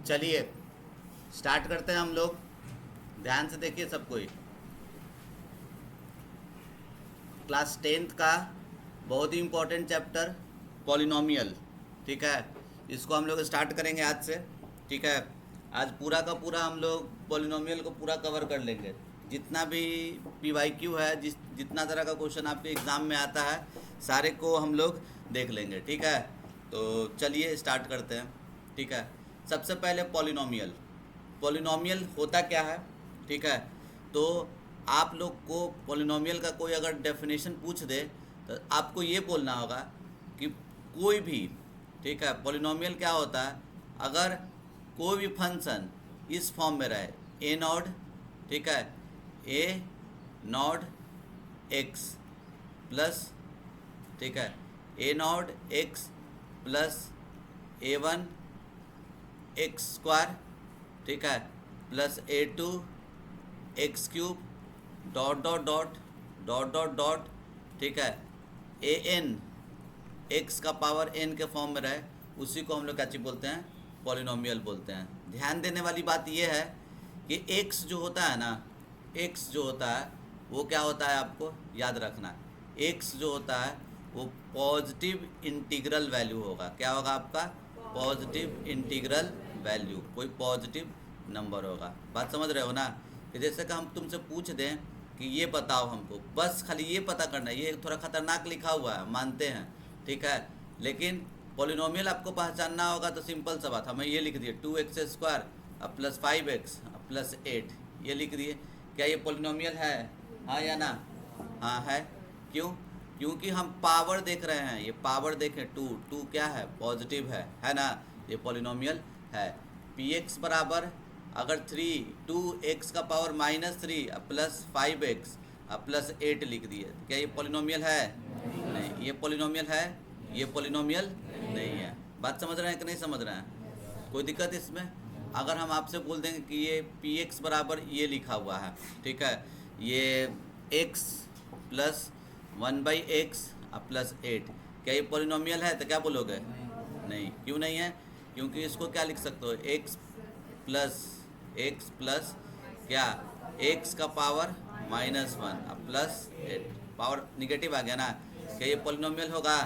चलिए स्टार्ट करते हैं हम लोग। ध्यान से देखिए सब कोई। क्लास टेंथ का बहुत ही इम्पोर्टेंट चैप्टर पॉलिनोमियल, ठीक है। इसको हम लोग स्टार्ट करेंगे आज से, ठीक है। आज पूरा का पूरा हम लोग पॉलिनोमियल को पूरा कवर कर लेंगे। जितना भी पीवाईक्यू है, जितना तरह का क्वेश्चन आपके एग्ज़ाम में आता है, सारे को हम लोग देख लेंगे, ठीक है। तो चलिए स्टार्ट करते हैं, ठीक है। सबसे पहले पॉलिनोमियल। पॉलिनोमियल होता क्या है, ठीक है। तो आप लोग को पॉलिनोमियल का कोई अगर डेफिनेशन पूछ दे तो आपको ये बोलना होगा कि कोई भी, ठीक है, पॉलिनोमियल क्या होता है, अगर कोई भी फंक्शन इस फॉर्म में रहे, ए नॉट, ठीक है, ए नॉट एक्स प्लस, ठीक है, a naught x plus a one x square, ठीक है, plus a two x cube dot dot dot dot dot dot, ठीक है, ए एन एक्स का पावर एन के फॉर्म में रहे, उसी को हम लोग क्या चीज़ बोलते हैं, पॉलिनोमियल बोलते हैं। ध्यान देने वाली बात यह है कि एक्स जो होता है ना, एक्स जो होता है वो क्या होता है, आपको याद रखना। एक्स जो होता है वो पॉजिटिव इंटीग्रल वैल्यू होगा। क्या होगा आपका? पॉजिटिव इंटीग्रल वैल्यू, कोई पॉजिटिव नंबर होगा। बात समझ रहे हो ना? कि जैसे कि हम तुमसे पूछ दें कि ये बताओ हमको, बस खाली ये पता करना है। ये थोड़ा खतरनाक लिखा हुआ है, मानते हैं, ठीक है, लेकिन पॉलिनोमियल आपको पहचानना होगा तो सिंपल सा बात, हमें ये लिख दिए 2x स्क्वायर अब प्लस 5x अब प्लस 8, ये लिख दिए। क्या ये पॉलिनोमियल है? हाँ या ना? हाँ है। क्यों? क्योंकि हम पावर देख रहे हैं। ये पावर देखें, टू क्या है? पॉजिटिव है ना? ये पॉलिनोमियल है। px बराबर अगर 2x का पावर -3 अब प्लस 5x अब प्लस 8 लिख दिए, क्या ये पॉलिनोमियल है? नहीं। ये पॉलिनोमियल है? ये पॉलिनोमियल नहीं है। बात समझ रहे हैं कि नहीं समझ रहे हैं? कोई दिक्कत इसमें? अगर हम आपसे बोल देंगे कि ये px बराबर ये लिखा हुआ है, ठीक है, ये x प्लस 1/x अब प्लस 8, क्या ये पॉलिनोमियल है? तो क्या बोलोगे? नहीं। क्यों नहीं है? क्योंकि इसको क्या लिख सकते हो, x प्लस क्या, x का पावर -1 अब प्लस 8, पावर निगेटिव आ गया ना। क्या ये पॉलिनोमियल होगा?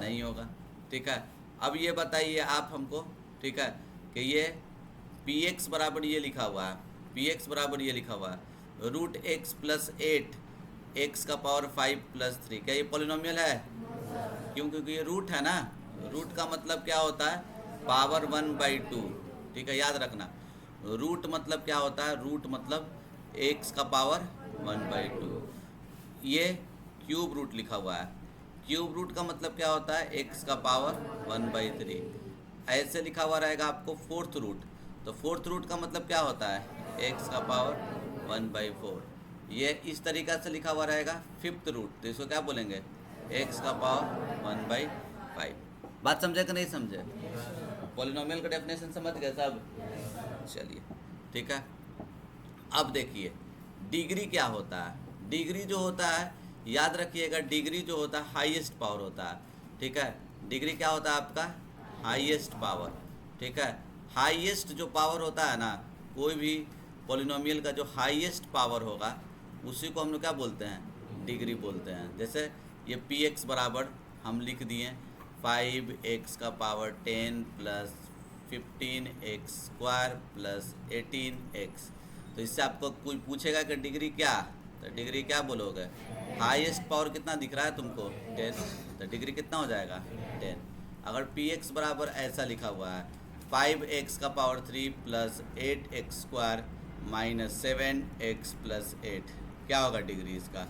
नहीं होगा, ठीक है। अब ये बताइए आप हमको, ठीक है, कि ये px बराबर ये लिखा हुआ है, px बराबर ये लिखा हुआ है √x प्लस 8 x का पावर 5 प्लस 3, क्या ये पॉलिनोमियल है? क्यों? क्योंकि ये रूट है ना। रूट का मतलब क्या होता है? पावर 1/2, ठीक है, याद रखना। रूट मतलब क्या होता है? रूट मतलब x का पावर 1/2। ये क्यूब रूट लिखा हुआ है। क्यूब रूट का मतलब क्या होता है? x का पावर 1/3। ऐसे लिखा हुआ रहेगा आपको फोर्थ रूट, तो फोर्थ रूट का मतलब क्या होता है? x का पावर 1/4। ये इस तरीक़ा से लिखा हुआ रहेगा फिफ्थ रूट, तो इसको क्या बोलेंगे? x का पावर 1/5। बात समझे कि नहीं समझे? पॉलिनोमियल का डेफिनेशन समझ गए सब? चलिए, ठीक है। अब देखिए डिग्री क्या होता है। डिग्री जो होता है, याद रखिएगा, डिग्री जो होता है हाईएस्ट पावर होता है, ठीक है। डिग्री क्या होता है आपका? हाईएस्ट पावर, ठीक है। हाईएस्ट जो पावर होता है ना, कोई भी पॉलिनोमियल का जो हाईएस्ट पावर होगा उसी को हम लोग क्या बोलते हैं? डिग्री बोलते हैं। जैसे ये px बराबर हम लिख दिए 5x का power 10 plus 15x square plus 18x। तो इससे आपको कोई पूछेगा कि डिग्री क्या, तो डिग्री क्या बोलोगे? हाईएस्ट पावर कितना दिख रहा है तुमको? 10, तो डिग्री कितना हो जाएगा? 10। अगर px बराबर ऐसा लिखा हुआ है 5x का power 3 plus 8x square minus 7x plus 8, क्या होगा डिग्री इसका?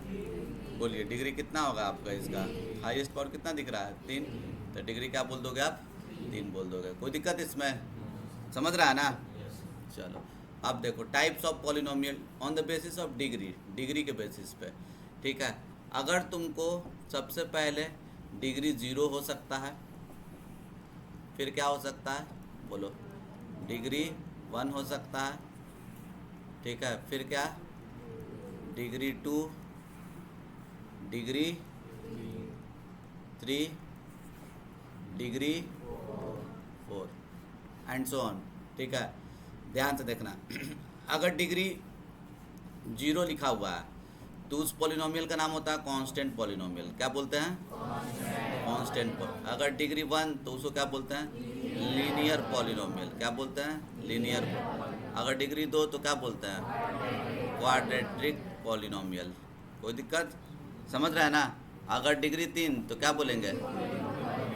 बोलिए डिग्री कितना होगा आपका इसका? हाईएस्ट पावर कितना दिख रहा है? 3, तो डिग्री क्या बोल दोगे आप? 3 बोल दोगे। कोई दिक्कत इसमें? समझ रहा है ना? चलो अब देखो types of polynomial on the basis of degree, degree के बेसिस पे, ठीक है। अगर तुमको सबसे पहले डिग्री 0 हो सकता है, फिर क्या हो सकता है बोलो? डिग्री 1 हो सकता है, ठीक है, फिर क्या? Degree 2, degree 3, degree 4 and so on. ठीक है, ध्यान से देखना। अगर डिग्री 0 लिखा हुआ है तो उस पॉलिनोमियल का नाम होता है कांस्टेंट पॉलिनोमियल। क्या बोलते हैं? कांस्टेंट। अगर डिग्री 1 तो उसको क्या बोलते हैं? Linear polynomial. क्या बोलते हैं? लीनियर। अगर डिग्री 2 तो क्या बोलते हैं? Quadratic polynomial. कोई दिक्कत? समझ रहा है ना? अगर डिग्री 3 तो क्या बोलेंगे?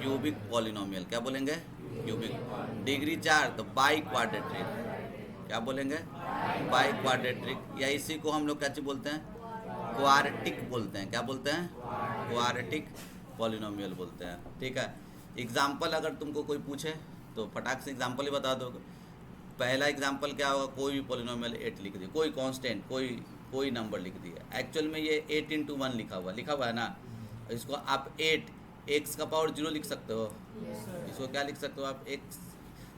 Cubic polynomial. क्या बोलेंगे? क्यूबिक। डिग्री 4 तो बाई क्वाड्रेटिक। क्या बोलेंगे? By quadratic. या इसी को हम लोग क्या चीज बोलते हैं? क्वार्टिक बोलते हैं। क्या बोलते हैं? क्वार्टिक पॉलिनोमियल बोलते हैं। ठीक है, एग्जाम्पल अगर तुमको कोई पूछे तो फटाक से एग्जाम्पल ही बता दो। पहला एग्जाम्पल क्या होगा? कोई भी पॉलिनोमियल 8 लिख दिया, कोई कांस्टेंट, कोई नंबर लिख दिया। एक्चुअल में ये 8 × 1 लिखा हुआ है ना। इसको आप 8 x का पावर 0 लिख सकते हो। इसको क्या लिख सकते हो आप? x,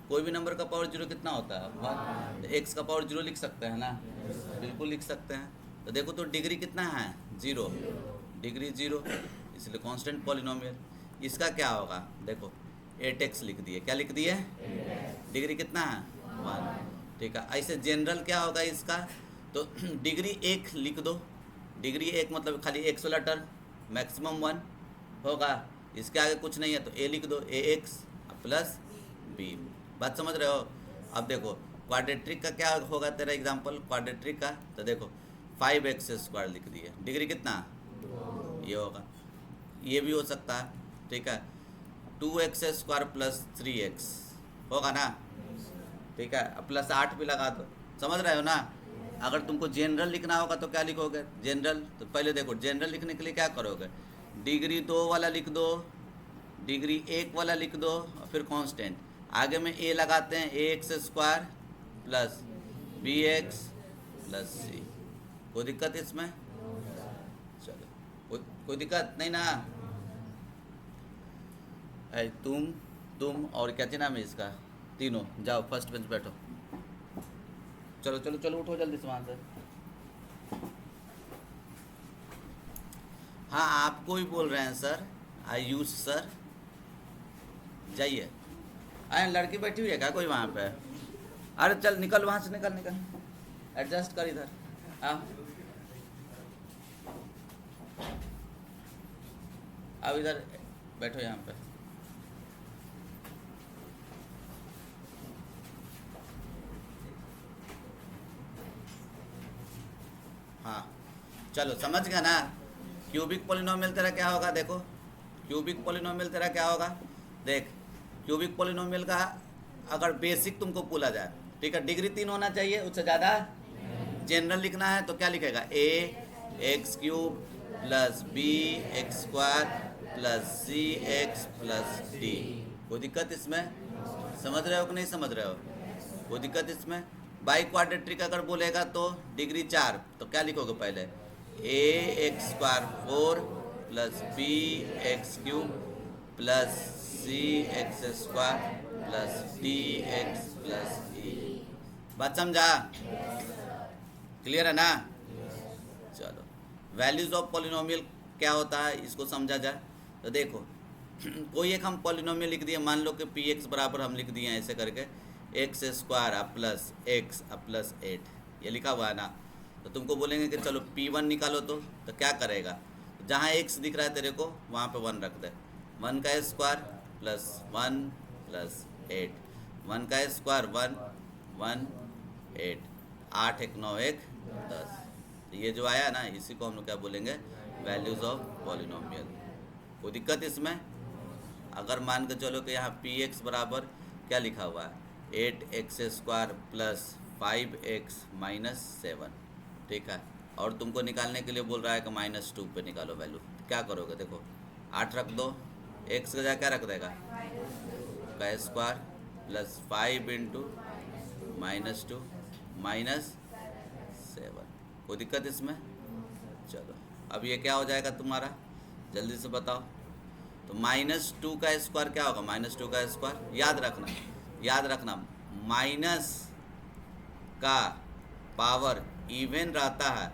कोई भी नंबर का पावर 0 कितना होता है? 1। तो x का पावर 0 लिख सकते हैं ना? बिल्कुल लिख सकते हैं। तो देखो तो डिग्री कितना है? 0। डिग्री 0, इसलिए कांस्टेंट पॉलिनोमियल। इसका क्या होगा? देखो 8x लिख दिए। क्या लिख दिए? डिग्री कितना है? 1। ठीक है, ऐसे जनरल क्या होगा इसका? तो डिग्री 1 लिख दो। डिग्री 1 मतलब खाली x वाला टर्म, मैक्सिमम 1 होगा। इसके आगे कुछ नहीं है तो a लिख दो, ax प्लस b। बात समझ रहे हो? अब देखो क्वाड्रेट्रिक का क्या होगा तेरा एग्जांपल क्वाड्रेट्रिक का? तो देखो 5x² लिख दिए। डिग्री कितना? ये होगा। ये भी हो सकता है। ठीक है, 2x² प्लस 3x होगा ना? ठीक है, प्लस 8 भी लगा दो। समझ रहे हो ना? अगर तुमको जनरल लिखना होगा तो क्या लिखोगे? जनरल। तो पहले देखो जनरल लिखने के लिए क्या करोगे? डिग्री 2 वाला लिख दो, डिग्री 1 वाला लिख दो, और फिर कांस्टेंट। आगे में a लगाते हैं, ax² plus bx plus c। कोई दिक्कत इसमें? चलो, कोई दिक्कत नहीं ना? तुम और क्या नाम है इसका? तीनों जाओ फर्स्ट बेंच बैठो। चलो चलो चलो, उठो जल्दी से वहाँ से। हाँ, आपको ही बोल रहे हैं सर। आयुष सर, जाइए। अरे लड़की बैठी हुई है क्या कोई वहाँ पे? अरे चल निकल वहाँ से, निकल निकल। एडजस्ट कर इधर। हाँ, अब इधर बैठो यहाँ पे। हाँ चलो, समझ गया ना? क्यूबिक पॉलिनोमियल तेरा क्या होगा? देखो क्यूबिक पॉलिनोमियल तेरा क्या होगा? देख, क्यूबिक पॉलिनोमियल का अगर बेसिक तुमको बोला जाए, ठीक है, डिग्री 3 होना चाहिए, उससे ज़्यादा जनरल लिखना है तो क्या लिखेगा? ax³ plus bx² plus cx plus d। कोई दिक्कत इसमें? समझ रहे हो कि नहीं समझ रहे हो? कोई दिक्कत इसमें? बाई क्वाड्रेट्रिक अगर बोलेगा तो डिग्री 4 तो क्या लिखोगे? पहले ax² 4 plus bx³ plus cx² plus dx plus e। बात समझा? क्लियर है ना? चलो, वैल्यूज ऑफ पॉलिनोमियल क्या होता है इसको समझा जाए तो देखो कोई एक हम पॉलिनोमियल लिख दिए, मान लो कि px बराबर हम लिख दिए हैं ऐसे करके x² प्लस x प्लस 8, ये लिखा हुआ है ना। तो तुमको बोलेंगे कि चलो p1 निकालो। तो क्या करेगा? जहाँ x दिख रहा है तेरे को वहाँ पे 1 रख दे। 1 का स्क्वायर प्लस 1 प्लस 8, 1 का स्क्वायर 1 1 8, 8 1 9 1 10। ये जो आया ना, इसी को हम लोग क्या बोलेंगे? Values of polynomial. कोई दिक्कत इसमें? अगर मान के चलो कि यहाँ px बराबर क्या लिखा हुआ है? 8x² plus 5x minus 7। ठीक है, और तुमको निकालने के लिए बोल रहा है कि -2 पे निकालो वैल्यू। क्या करोगे? देखो 8 रख दो, x का जगह क्या रख देगा? का स्क्वायर प्लस 5 × -2 माइनस 7। कोई दिक्कत इसमें? चलो, अब ये क्या हो जाएगा तुम्हारा? जल्दी से बताओ। तो -2 का स्क्वायर क्या होगा? -2 का स्क्वायर याद रखना माइनस का पावर इवन रहता है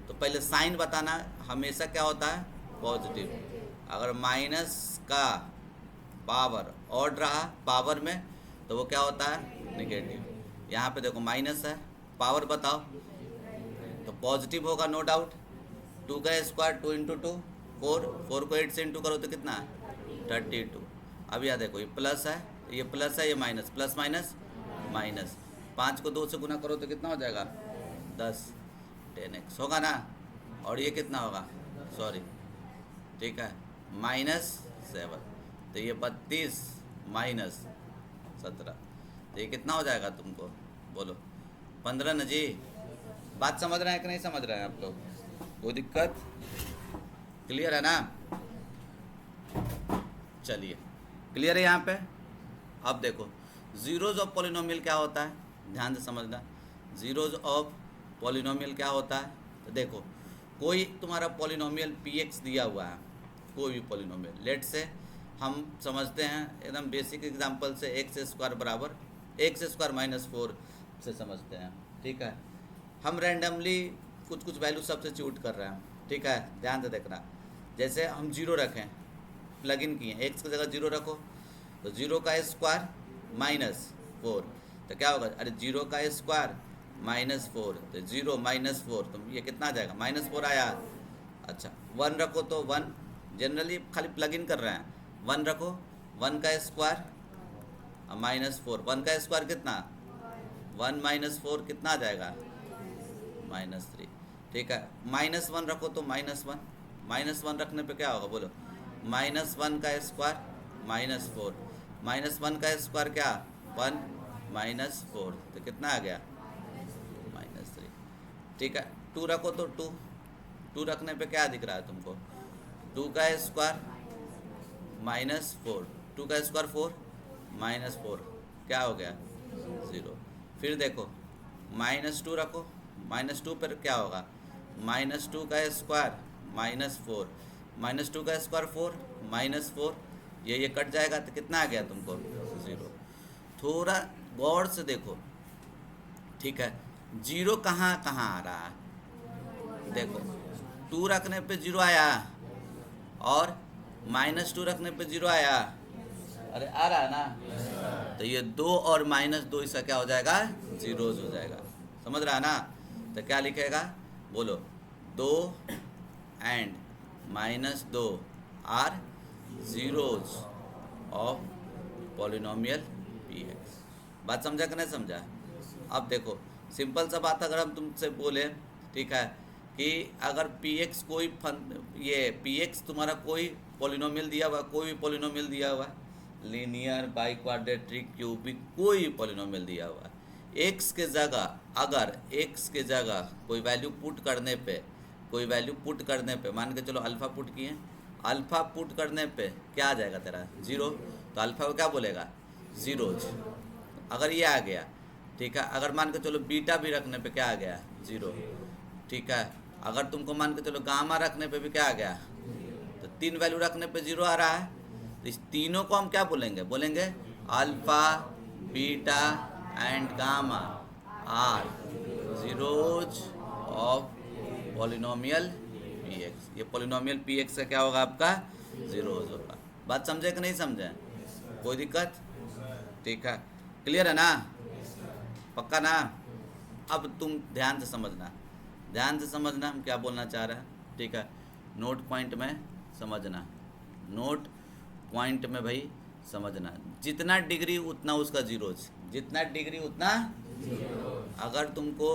तो पहले साइन बताना। हमेशा क्या होता है? पॉजिटिव। अगर माइनस का पावर ऑड रहा पावर में तो वो क्या होता है? नेगेटिव। यहाँ पे देखो माइनस है, पावर बताओ, तो पॉजिटिव होगा नो डाउट। 2 का स्क्वायर 2 इंटू 2 4, 4 को 8 से इंटू करो तो कितना है 32। अब यहाँ देखो ये प्लस है, ये माइनस, प्लस माइनस माइनस, 5 को 2 से गुना करो तो कितना हो जाएगा 10, 10x होगा ना। और ये कितना होगा, सॉरी ठीक है -7, तो ये 32 माइनस 17, तो ये कितना हो जाएगा तुमको बोलो 15 ना जी। बात समझ रहे हैं कि नहीं समझ रहे हैं आप लोग, कोई दिक्कत, क्लियर है ना। चलिए क्लियर है यहाँ पे। अब देखो जीरोज ऑफ पॉलिनोमियल क्या होता है, ध्यान से समझना। जीरोज ऑफ पॉलिनोमियल क्या होता है, तो देखो कोई तुम्हारा पॉलिनोमियल px दिया हुआ है, कोई भी पॉलिनोमियल, लेट से हम समझते हैं एकदम बेसिक एग्जांपल से x² बराबर x² -4 से समझते हैं, ठीक है। हम रैंडमली कुछ वैल्यू सब्स्टिट्यूट कर रहे हैं, ठीक है, ध्यान से देखना। जैसे हम 0 रखें, प्लग इन किए, x की जगह 0 रखो, तो 0 का स्क्वायर -4, तो क्या होगा, अरे 0 का स्क्वायर -4, तो 0 -4, तो ये कितना आ जाएगा -4 आया। अच्छा 1 रखो तो 1, जनरली खाली प्लग इन कर रहे हैं, 1 रखो, 1 का स्क्वायर -4, 1 का स्क्वायर कितना 1 -4 कितना आ जाएगा -3, ठीक है। -1 रखो तो -1, -1 रखने पे क्या होगा बोलो, -1 का स्क्वायर -4, -1 का स्क्वायर क्या 1 -4, तो कितना आ गया -3, ठीक है। 2 रखो तो 2 रखने पे क्या दिख रहा है तुमको, 2 का स्क्वायर -4, 2 का स्क्वायर 4 -4, क्या हो गया 0। फिर देखो -2 रखो, -2 पर क्या होगा, -2 का स्क्वायर -4, -2 का स्क्वायर 4 -4, ये कट जाएगा तो कितना आ गया तुमको 0। थोड़ा गौर से देखो, ठीक है, 0 कहाँ कहाँ आ रहा है, देखो 2 रखने पे 0 आया और -2 रखने पे 0 आया, अरे आ रहा है ना, तो ये 2 और -2 इसका क्या हो जाएगा जीरोज हो जाएगा, समझ रहा है ना। तो क्या लिखेगा बोलो, 2 and -2 are zeros of polynomial px। बात समझा कि नहीं समझा। अब देखो सिंपल सा बात, अगर हम तुमसे बोले, ठीक है, कि अगर px कोई ये px तुम्हारा कोई पॉलिनोमियल दिया हुआ, कोई भी पॉलिनोमियल दिया हुआ, लीनियर, बाई क्वाड्रेटिक, क्यूबिक, कोई भी पॉलिनोमियल दिया हुआ, x के जगह, अगर x के जगह कोई वैल्यू पुट करने पे, कोई वैल्यू पुट करने पे, मान के चलो अल्फ़ा पुट किए, अल्फ़ा पुट करने पे क्या आ जाएगा तेरा 0, तो अल्फ़ा को क्या बोलेगा जीरोज, अगर ये आ गया, ठीक है। अगर मान के चलो बीटा भी रखने पे क्या आ गया 0, ठीक है। अगर तुमको मान के चलो गामा रखने पे भी क्या आ गया, तो 3 वैल्यू रखने पे 0 आ रहा है, तो इस तीनों को हम क्या बोलेंगे, बोलेंगे alpha, beta and gamma are zeros of polynomial px। ये पॉलिनोमियल px का क्या होगा आपका जीरोज होगा। बात समझे कि नहीं समझे, कोई दिक्कत, ठीक है, क्लियर है ना, पक्का ना। अब तुम ध्यान से समझना, ध्यान से समझना हम क्या बोलना चाह रहे हैं, ठीक है। नोट पॉइंट में समझना, नोट पॉइंट में भाई समझना, जितना डिग्री उतना उसका जीरोज, जितना डिग्री उतना, अगर तुमको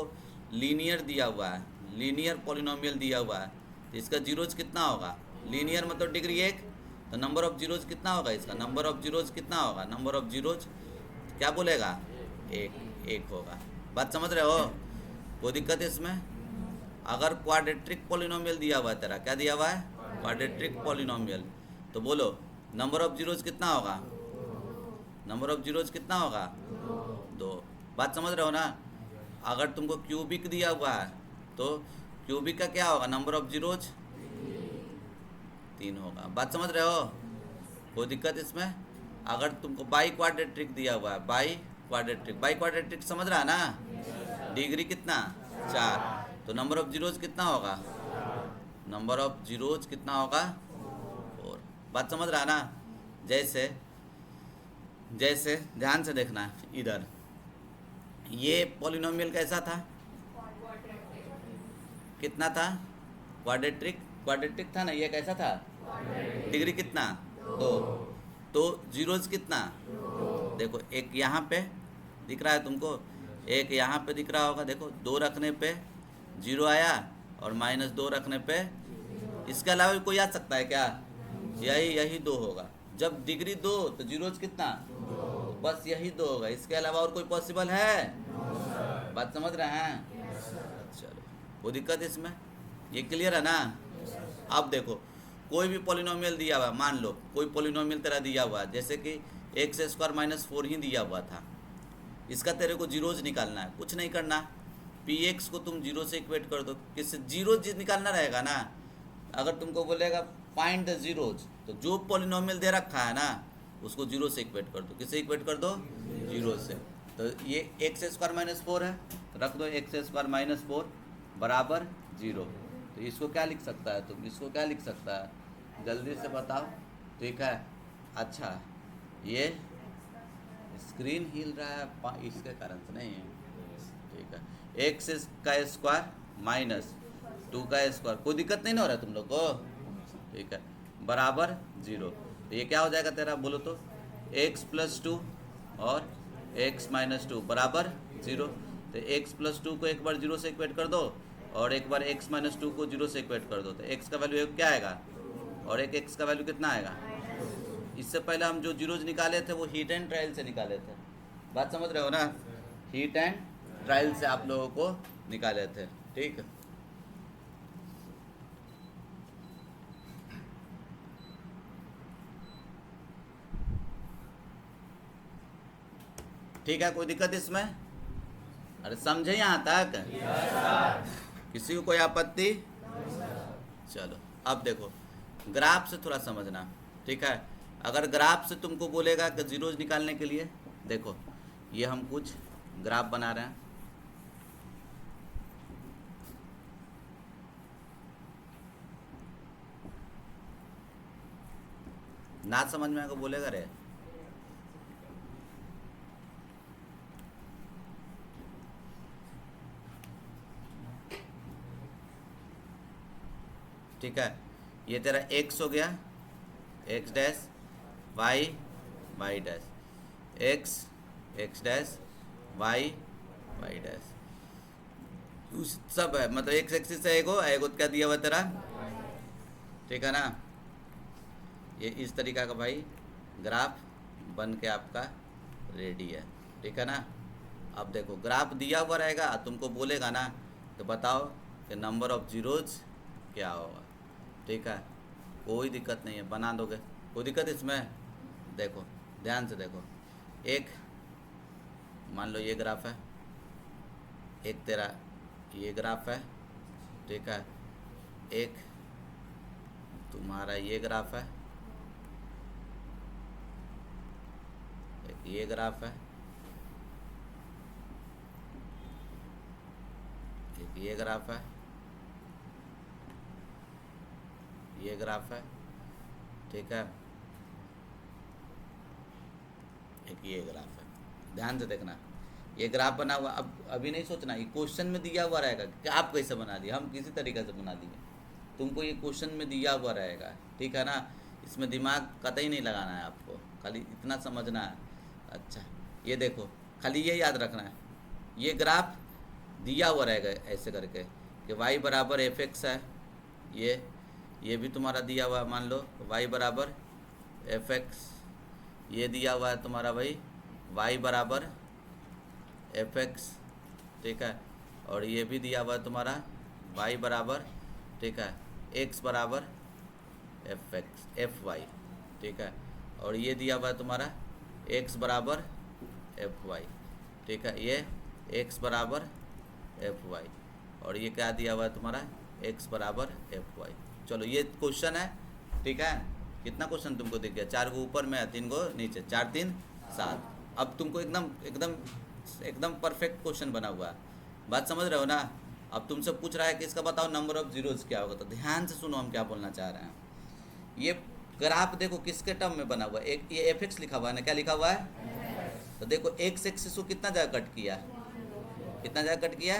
लीनियर दिया हुआ है, लीनियर पॉलिनोमियल दिया हुआ है, तो इसका जीरोज कितना होगा, लीनियर मतलब डिग्री 1, तो नंबर ऑफ जीरोज कितना होगा इसका, नंबर ऑफ जीरोज कितना होगा, नंबर ऑफ जीरोज क्या बोलेगा 1 होगा। बात समझ रहे हो, कोई दिक्कत है इसमें। अगर क्वाड्रेटिक पॉलिनोमियल दिया हुआ है तेरा, क्या दिया हुआ है क्वाड्रेटिक पॉलिनोमियल, तो बोलो नंबर ऑफ जीरोज कितना होगा, नंबर ऑफ जीरोज कितना होगा 2। बात समझ रहे हो ना। अगर तुमको क्यूबिक दिया हुआ है, तो क्यूबिक का क्या होगा, नंबर ऑफ जीरोज 3 होगा। बात समझ रहे हो, कोई दिक्कत इसमें। अगर तुमको बाई क्वाड्रेटिक दिया हुआ है, बाई क्वाड्रेटिक समझ रहा है ना, डिग्री कितना 4, तो नंबर ऑफ जीरोज कितना होगा, नंबर ऑफ जीरोज कितना होगा 4। बात समझ रहा है ना। जैसे जैसे ध्यान से देखना, इधर ये पॉलिनोमियल कैसा था, कितना था, क्वाड्रेटिक, क्वाड्रेटिक था ना, ये कैसा था, डिग्री कितना, 2, तो जीरोज कितना, देखो एक यहाँ पे दिख रहा है तुमको, एक यहाँ पे दिख रहा होगा, देखो 2 रखने पे 0 आया और -2 रखने पे, इसके अलावा भी कोई आ सकता है क्या, यही 2 होगा। जब डिग्री 2 तो जीरोज कितना, बस यही 2 होगा, इसके अलावा और कोई पॉसिबल है, बात समझ रहे हैं, चलो कोई दिक्कत इसमें, ये क्लियर है ना। अब देखो कोई भी पॉलिनोमियल दिया हुआ है, मान लो कोई पॉलिनोमियल तेरा दिया हुआ है, जैसे कि x² - 4 ही दिया हुआ था, इसका तेरे को जीरोज निकालना है, कुछ नहीं करना, px को तुम 0 से इक्वेट कर दो, किससे, जीरोज निकालना रहेगा ना। अगर तुमको बोलेगा फाइंड द जीरोज, तो जो पॉलिनोमियल दे रखा है ना उसको 0 से इक्वेट कर दो, किससे इक्वेट कर दो, 0 से। तो ये x² - 4 है, रख दो x² - 4 बराबर 0। तो इसको क्या लिख सकता है तुम, इसको क्या लिख सकता है, जल्दी से बताओ, ठीक है। अच्छा ये स्क्रीन हिल रहा है, इसके कारण से नहीं है, ठीक है। x² - 2 कोई दिक्कत नहीं ना हो रहा है तुम लोग को, ठीक है, बराबर 0। तो ये क्या हो जाएगा तेरा, बोलो तो, x + 2 और x - 2 बराबर 0। तो x + 2 को एक बार 0 से इक्वेट कर दो और एक बार x - 2 को 0 से इक्वेट कर दो, तो x का वैल्यू क्या आएगा और एक x का वैल्यू कितना आएगा। इससे पहले हम जो जीरोज निकाले थे वो हीट एंड ट्रायल से निकाले थे, बात समझ रहे हो ना, हीट एंड ट्रायल से आप लोगों को निकाले थे, ठीक है। ठीक है, कोई दिक्कत इसमें, अरे समझे यहाँ तक, किसी को कोई आपत्ति, चलो अब देखो ग्राफ से थोड़ा समझना, ठीक है। अगर ग्राफ से तुमको बोलेगा कि जीरोज निकालने के लिए, देखो ये हम कुछ ग्राफ बना रहे हैं, ना समझ में आएगा बोलेगा रे, ठीक है। ये तेरा x हो गया, x dash, y y dash, x x dash, y y dash, सब है, मतलब x एक्सिस है, एगो क्या दिया हुआ तेरा, ठीक है ना। ये इस तरीका का भाई ग्राफ बन के आपका रेडी है, ठीक है ना। अब देखो ग्राफ दिया हुआ रहेगा, तुमको बोलेगा ना तो बताओ कि नंबर ऑफ जीरोज क्या होगा, ठीक है, कोई दिक्कत नहीं है, बना दोगे, कोई दिक्कत इसमें। देखो ध्यान से देखो, एक मान लो ये ग्राफ है, एक तेरा ये ग्राफ है, ठीक है, एक तुम्हारा ये ग्राफ है, एक ये ग्राफ है, एक ये ग्राफ है, ये ग्राफ है, ठीक है, एक ये ग्राफ है। ध्यान से देखना, ये ग्राफ बना हुआ, अब अभी नहीं सोचना, ये क्वेश्चन में दिया हुआ रहेगा कि आप कैसे बना दिए, हम किसी तरीके से बना दिए, तुमको ये क्वेश्चन में दिया हुआ रहेगा, ठीक है ना। इसमें दिमाग कतई नहीं लगाना है आपको, खाली इतना समझना है। अच्छा ये देखो, खाली ये याद रखना है, ये ग्राफ दिया हुआ रहेगा ऐसे करके कि y बराबर fx है, ये भी तुम्हारा दिया हुआ है, मान लो y बराबर fx, ये दिया हुआ है तुम्हारा भाई y बराबर fx, ठीक है, और ये भी दिया हुआ है तुम्हारा y बराबर, ठीक है, x बराबर fy, ठीक है, और ये दिया हुआ है तुम्हारा x बराबर fy, ठीक है, ये x बराबर fy, और ये क्या दिया हुआ है तुम्हारा x बराबर fy। चलो ये क्वेश्चन है, ठीक है, कितना क्वेश्चन तुमको दिख गया, 4 गो ऊपर में 3 गो नीचे, 4 3 7। अब तुमको एकदम एकदम एकदम परफेक्ट क्वेश्चन बना हुआ है, बात समझ रहे हो ना। अब तुमसे पूछ रहा है कि इसका बताओ नंबर ऑफ जीरोज क्या होगा, तो ध्यान से सुनो हम क्या बोलना चाह रहे हैं। ये ग्राफ देखो किसके टर्म में बना हुआ है, एक ये fx लिखा हुआ है ना, क्या लिखा हुआ है, तो देखो x एक्सिस को कितना जगह कट किया, कितना जगह कट किया?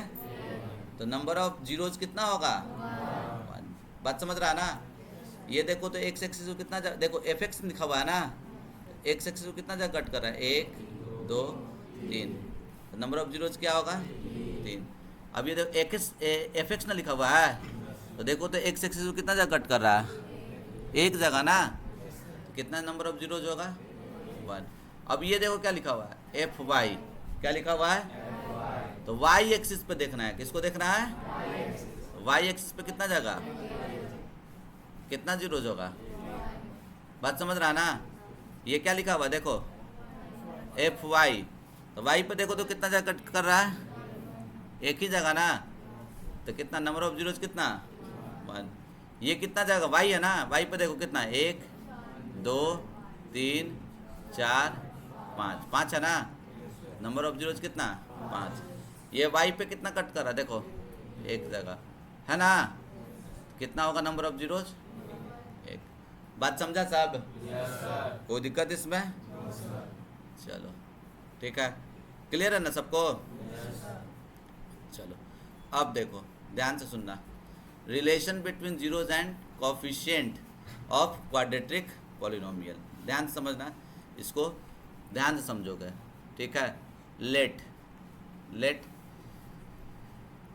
तो नंबर ऑफ जीरोज कितना होगा? 1। बात समझ रहा है ना? ये देखो तो एक्स एक्सिस को कितना देखो एफ एक्स लिखा हुआ है ना, एक्स एक्सिस को कितना जगह कट कर रहा है? 1 2 3। तो नंबर ऑफ जीरोज क्या होगा? 3। अब ये देखो एफ एक्स ना लिखा हुआ है, तो देखो तो एक्स एक्सिस को कितना जगह कट कर रहा है? एक जगह ना। तो कितना नंबर ऑफ जीरोज होगा? 1। अब ये देखो क्या लिखा हुआ है? F Y. क्या लिखा हुआ है? तो वाई एक्सिस पे देखना है। किसको देखना है? वाई एक्सिस पे कितना जगह, कितना जीरोज होगा? बात समझ रहा ना? ये क्या लिखा हुआ देखो, एफ वाई। तो वाई पे देखो तो कितना जगह कट कर रहा है? एक ही जगह ना। तो कितना नंबर ऑफ जीरोज कितना? 1। ये कितना जगह वाई है ना, वाई पे देखो कितना? 1 2 3 4 5। 5 है ना। नंबर ऑफ जीरोज कितना? 5। ये वाई पे कितना कट कर रहा है देखो? एक जगह है ना। कितना होगा नंबर ऑफ जीरोज? 1। बात समझा साहब? कोई दिक्कत इसमें? चलो ठीक है, क्लियर है ना सबको? चलो अब देखो, ध्यान से सुनना। Relation between zeros and coefficient of quadratic polynomial. ध्यान से समझना, इसको ध्यान से समझोगे, ठीक है? लेट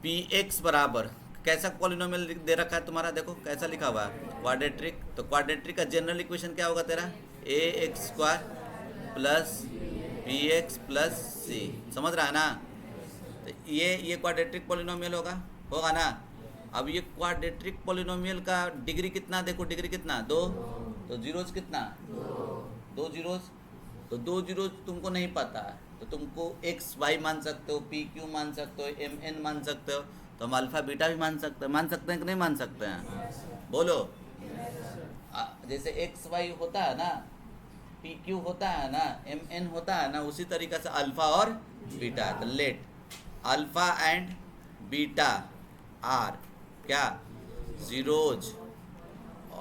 पी एक्स बराबर, कैसा पॉलिनोमियल दे रखा है तुम्हारा? देखो कैसा लिखा हुआ है? क्वाड्रेटिक। तो क्वाड्रेटिक का जनरल इक्वेशन क्या होगा तेरा? A x square plus p x plus c. समझ रहा है ना? तो ये क्वाड्रेटिक पॉलिनोमियल होगा ना। अब ये क्वाड्रेटिक पॉलिनोमियल का डिग्री कितना? देखो डिग्री कितना? 2। तो जीरोज कितना? 2 जीरोज। तो 2 जीरोज तुमको नहीं पता है, तो तुमको एक्स वाई मान सकते हो, पी क्यू मान सकते हो, एम एन मान सकते हो, तो हम अल्फ़ा बीटा भी मान सकते हैं कि नहीं मान सकते हैं? बोलो। जैसे एक्स वाई होता है ना, पी क्यू होता है ना, एम एन होता है ना, उसी तरीक़े से अल्फ़ा और बीटा है। तो let alpha and beta are क्या? Zeros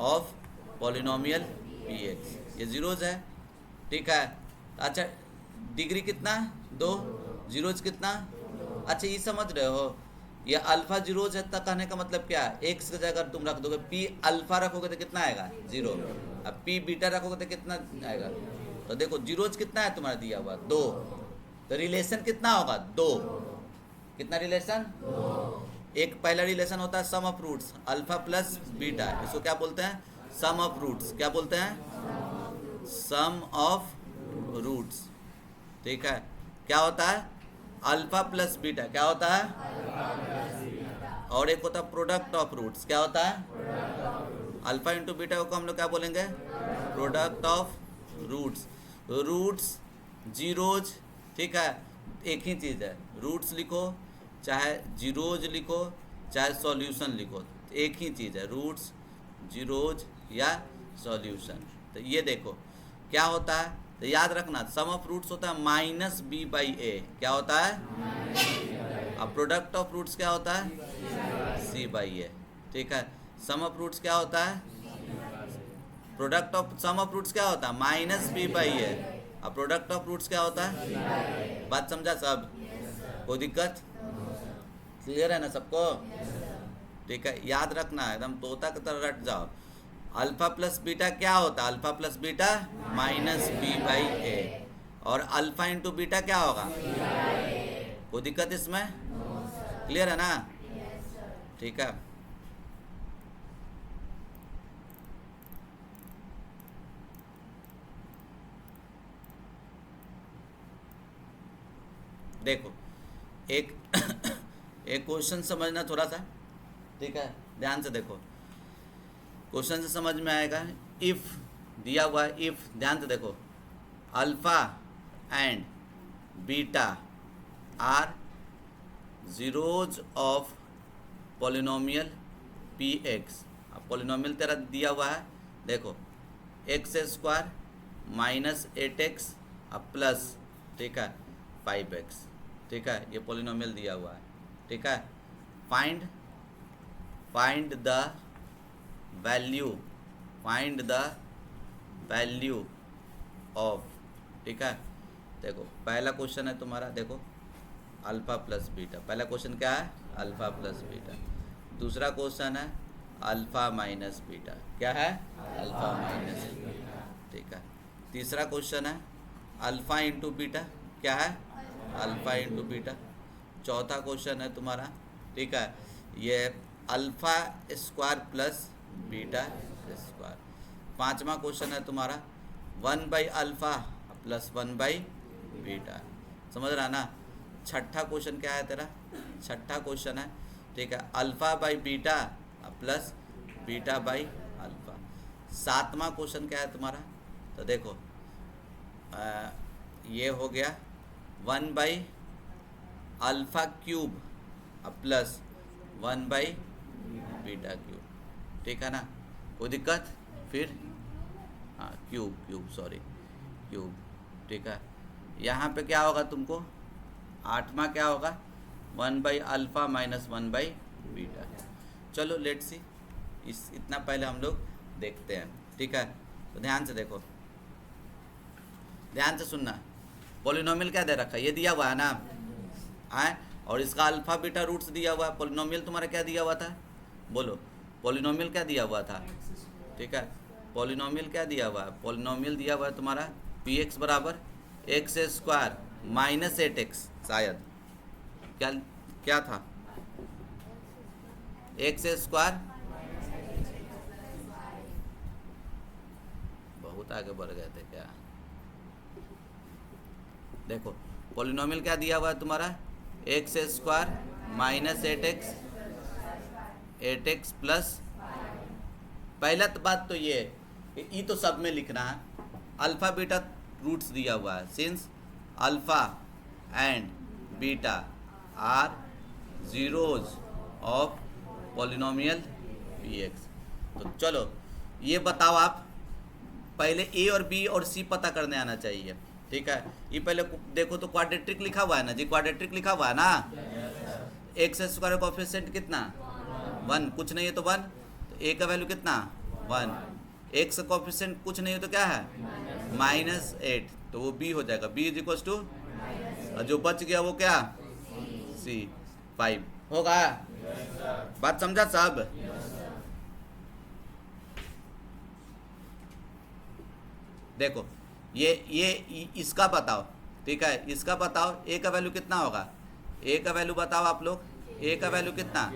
of polynomial p x. ये जीरोज है, ठीक है? अच्छा डिग्री कितना? 2। जीरोज कितना? अच्छा ये समझ रहे हो, ये अल्फा जीरोज है तक कहने का मतलब क्या है? एक्स की जगह तुम रख दोगे, पी अल्फा रखोगे तो कितना आएगा? 0। अब पी बीटा रखोगे तो कितना आएगा? तो देखो जीरोज कितना है तुम्हारा दिया हुआ? 2। तो रिलेशन कितना होगा? 2। कितना रिलेशन? 2। एक पहला रिलेशन होता है sum of roots, alpha plus beta. इसको क्या बोलते हैं? Sum of roots. क्या बोलते हैं? सम ऑफ रूट्स, ठीक है? क्या होता है? Alpha plus beta. क्या होता है? और एक होता है प्रोडक्ट ऑफ रूट्स। क्या होता है? अल्फा इंटू बीटा को हम लोग क्या बोलेंगे? Product of roots. Roots zeros, ठीक है? एक ही चीज़ है, रूट्स लिखो चाहे जीरोज लिखो चाहे सॉल्यूशन लिखो, एक ही चीज़ है, रूट्स जीरोज या सॉल्यूशन। तो ये देखो क्या होता है, तो याद रखना सम ऑफ रूट्स होता है माइनस बी बाई ए। क्या होता है? अब प्रोडक्ट ऑफ रूट्स क्या होता है? सी बाई ए, ठीक है? सम ऑफ रूट्स क्या होता है? Product of sum of roots क्या होता है? Minus b by a. अब प्रोडक्ट ऑफ रूट्स क्या होता है? बात समझा सब? कोई दिक्कत? क्लियर है ना सबको? ठीक है, याद रखना एकदम तोता की तरह रट जाओ। अल्फा प्लस बीटा क्या होता है? Alpha plus beta minus b by a. और अल्फा इंटू बीटा क्या होगा? कोई दिक्कत इसमें? क्लियर है ना? ठीक है। देखो एक एक क्वेश्चन समझना थोड़ा सा, ठीक है? ध्यान से देखो, क्वेश्चन से समझ में आएगा। इफ़ दिया हुआ है, इफ़ ध्यान से देखो, alpha and beta are zeros of polynomial p x. अब पॉलिनोमियल तेरा दिया हुआ है, देखो एक्स स्क्वायर माइनस 8x अब प्लस, ठीक है, 5x, ठीक है? ये पॉलिनोमियल दिया हुआ है, ठीक है? Find the value, find the value of, ठीक है? देखो पहला क्वेश्चन है तुम्हारा, देखो अल्फ़ा प्लस बीटा। पहला क्वेश्चन क्या है? Alpha plus beta. दूसरा क्वेश्चन है अल्फ़ा माइनस बीटा। क्या है? Alpha minus beta. ठीक है। तीसरा क्वेश्चन है अल्फ़ा इंटू बीटा। क्या है? Alpha into beta. चौथा क्वेश्चन है तुम्हारा, ठीक है, ये alpha square plus beta square. पांचवा क्वेश्चन है तुम्हारा 1/अल्फ़ा प्लस 1/बीटा। समझ रहा ना? छठा क्वेश्चन क्या है तेरा? छठा क्वेश्चन है, ठीक है, alpha by beta plus beta by alpha. सातवां क्वेश्चन क्या है तुम्हारा? तो देखो ये हो गया 1/अल्फ़ा क्यूब प्लस 1/बीटा क्यूब। ठीक है ना? कोई दिक्कत? फिर हाँ क्यूब सॉरी क्यूब। ठीक है, यहाँ पे क्या होगा तुमको? आठवां क्या होगा? 1/अल्फ़ा माइनस 1/बीटा। चलो लेट्स सी, इतना पहले हम लोग देखते हैं। ठीक है, तो ध्यान से देखो, ध्यान से सुनना। पॉलिनोमियल क्या दे रखा है? ये दिया हुआ है ना, आए, और इसका अल्फ़ा बीटा रूट्स दिया हुआ है। पॉलिनोमियल तुम्हारा क्या दिया हुआ था? बोलो, पॉलिनोमियल क्या दिया हुआ था? ठीक है, पॉलिनोमियल क्या दिया हुआ है? पॉलिनोमियल दिया हुआ है तुम्हारा px बराबर x² माइनस 8x। शायद क्या था? x²। बहुत आगे बढ़ गए थे क्या? देखो पॉलिनोमियल क्या दिया हुआ है तुम्हारा? x² minus 8x plus. पहला तो बात तो ये कि ई तो सब में लिखना है। अल्फ़ा बीटा रूट्स दिया हुआ है, since alpha and beta are zeros of polynomial px। तो चलो ये बताओ आप, पहले ए और बी और सी पता करने आना चाहिए। ठीक है, ये पहले देखो तो क्वाड्रेट्रिक लिखा हुआ है ना जी, क्वाड्रेट्रिक लिखा हुआ है ना। x² कोएफिशिएंट कितना? 1, कुछ नहीं है तो 1, तो ए का वैल्यू कितना? 1। एक्स का कोएफिशिएंट कुछ नहीं है तो क्या है? -8, तो वो बी हो जाएगा। बी इज इक्वल टू, और जो बच गया वो क्या? सी 5 होगा। बात समझा सब? देखो ये इसका बताओ, ठीक है, इसका बताओ ए का वैल्यू कितना होगा? ए का वैल्यू बताओ आप लोग, ए का वैल्यू कितना?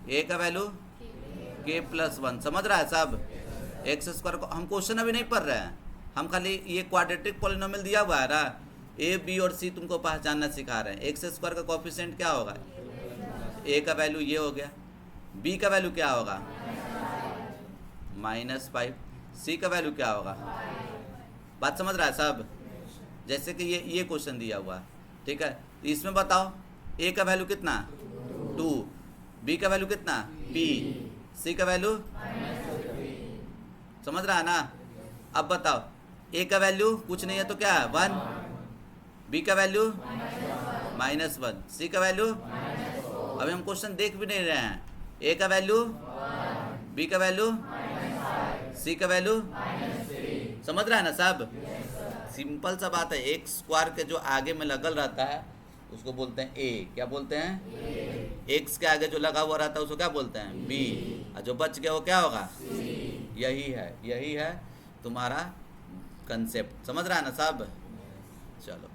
ए का वैल्यू k+1। समझ रहा है सब? x² को हम क्वेश्चन अभी नहीं पढ़ रहे हैं, हम खाली ये क्वाड्रेटिक पॉलिनोमियल दिया हुआ है ना, ए बी और सी तुमको पहचानना सिखा रहे हैं। x² का कोएफिशिएंट क्या होगा? ए का वैल्यू ये हो गया, बी का वैल्यू क्या होगा? -5, सी का वैल्यू क्या होगा? बात समझ रहा है सब? जैसे कि ये क्वेश्चन दिया हुआ है, ठीक है, इसमें बताओ ए का वैल्यू कितना? 2, बी का वैल्यू कितना? p, सी का वैल्यू, समझ रहा है ना? अब बताओ ए का वैल्यू कुछ नहीं है तो क्या है? 1, बी का वैल्यू -1, सी का वैल्यू, अभी हम क्वेश्चन देख भी नहीं रहे हैं। ए का वैल्यू, बी का वैल्यू, सी का वैल्यू, समझ रहा है ना सब? सिंपल सा बात है। x² के जो आगे में लगल रहता है उसको बोलते हैं ए। क्या बोलते हैं? x के आगे जो लगा हुआ रहता है उसको क्या बोलते हैं? बी, और जो बच गया वो क्या होगा? यही है तुम्हारा कंसेप्ट। समझ रहा है ना सब? चलो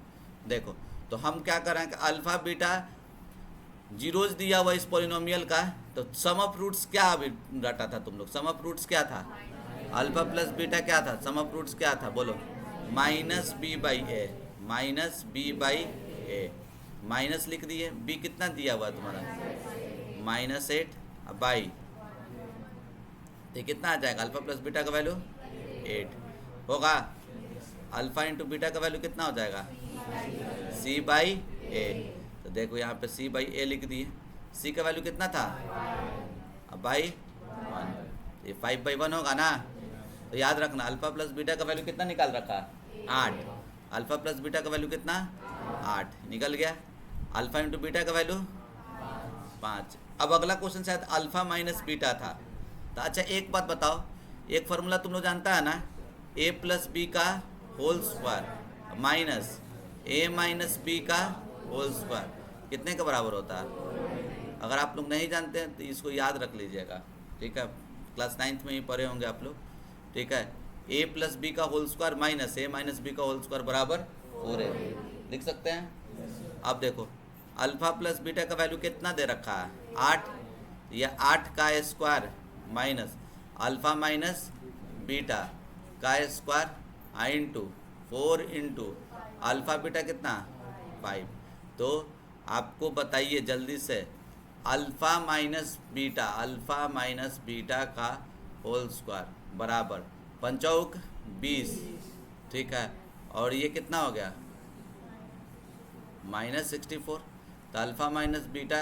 देखो, तो हम क्या कर रहे हैं कि अल्फ़ा बीटा जीरोज दिया हुआ इस पॉलिनोमियल का, तो सम ऑफ रूट्स क्या अभी रटा था तुम लोग? सम ऑफ रूट्स क्या था? अल्फ़ा प्लस बीटा क्या था? सम ऑफ रूट्स क्या था? बोलो, -b/a, -b/a, माइनस लिख दिए। b कितना दिया हुआ तुम्हारा? -8 बाई, तो कितना आ जाएगा? अल्फ़ा प्लस बीटा का वैल्यू 8 होगा। अल्फ़ा इंटू बीटा का वैल्यू कितना हो जाएगा? c/a। तो देखो यहाँ पे c/a लिख दिए। c का वैल्यू कितना था? बाई 1, ये 5/1 होगा ना। तो याद रखना अल्फ़ा प्लस बीटा का वैल्यू कितना निकाल रखा? 8। अल्फ़ा प्लस बीटा का वैल्यू कितना? 8 निकल गया। अल्फ़ा इंटू बीटा का वैल्यू 5। अब अगला क्वेश्चन शायद अल्फ़ा माइनस बीटा था। तो अच्छा एक बात बताओ, एक फार्मूला तुम लोग जानता है ना, a+b का whole square minus a - b का होल स्क्वायर कितने के बराबर होता है? अगर आप लोग नहीं जानते हैं तो इसको याद रख लीजिएगा, ठीक है, क्लास 9th में ही पढ़े होंगे आप लोग, ठीक है। ए प्लस बी का whole square minus a minus b का होल स्क्वायर बराबर 4a, लिख सकते हैं। अब देखो अल्फा प्लस बीटा का वैल्यू कितना दे रखा है? 8, या 8 का square minus alpha minus beta का square into 4 into alpha beta कितना? 5। तो आपको बताइए जल्दी से, अल्फ़ा माइनस बीटा का होल स्क्वायर बराबर 5 20, ठीक है, और ये कितना हो गया? -64। तो अल्फ़ा माइनस बीटा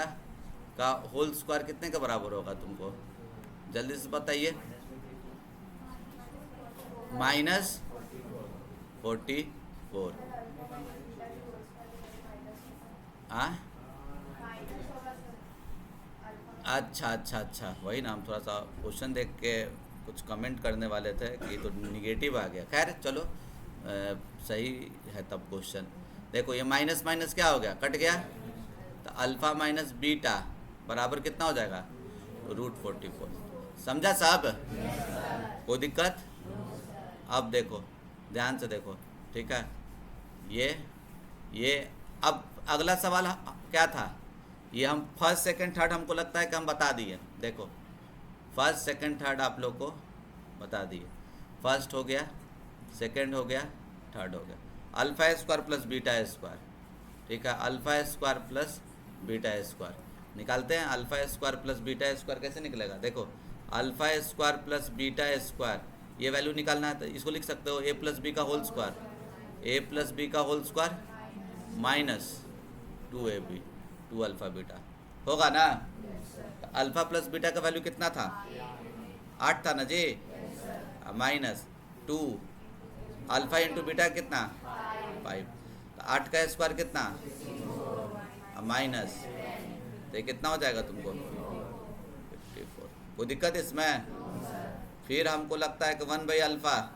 का होल स्क्वायर कितने के बराबर होगा तुमको जल्दी से बताइए? -44। हाँ, अच्छा, वही ना, हम थोड़ा सा क्वेश्चन देख के कुछ कमेंट करने वाले थे कि तो निगेटिव आ गया। खैर चलो, सही है तब क्वेश्चन। देखो ये माइनस माइनस क्या हो गया? कट गया। तो अल्फ़ा माइनस बीटा बराबर कितना हो जाएगा? √44। समझा साहब? कोई दिक्कत? अब देखो, ध्यान से देखो, ठीक है, ये अब अगला सवाल क्या था? ये हम फर्स्ट सेकंड थर्ड हमको लगता है कि हम बता दिए। देखो फर्स्ट सेकंड थर्ड आप लोग को बता दिए। फर्स्ट हो गया, सेकंड हो गया, थर्ड हो गया। Alpha square plus beta square, ठीक है, alpha square plus beta square निकालते हैं। Alpha square plus beta square कैसे निकलेगा? देखो alpha square plus beta square, ये वैल्यू निकालना है तो इसको लिख सकते हो a प्लस बी का whole square, a plus b का whole square minus 2ab 2 alpha beta, होगा ना? अल्फ़ा प्लस बीटा का वैल्यू कितना था? 8 था ना जी, माइनस 2 अल्फ़ा इंटू बीटा कितना? 5। तो 8 का स्क्वायर कितना? माइनस, तो ये कितना हो जाएगा तुमको? 54। कोई दिक्कत इसमें? फिर हमको लगता है कि 1/अल्फ़ा,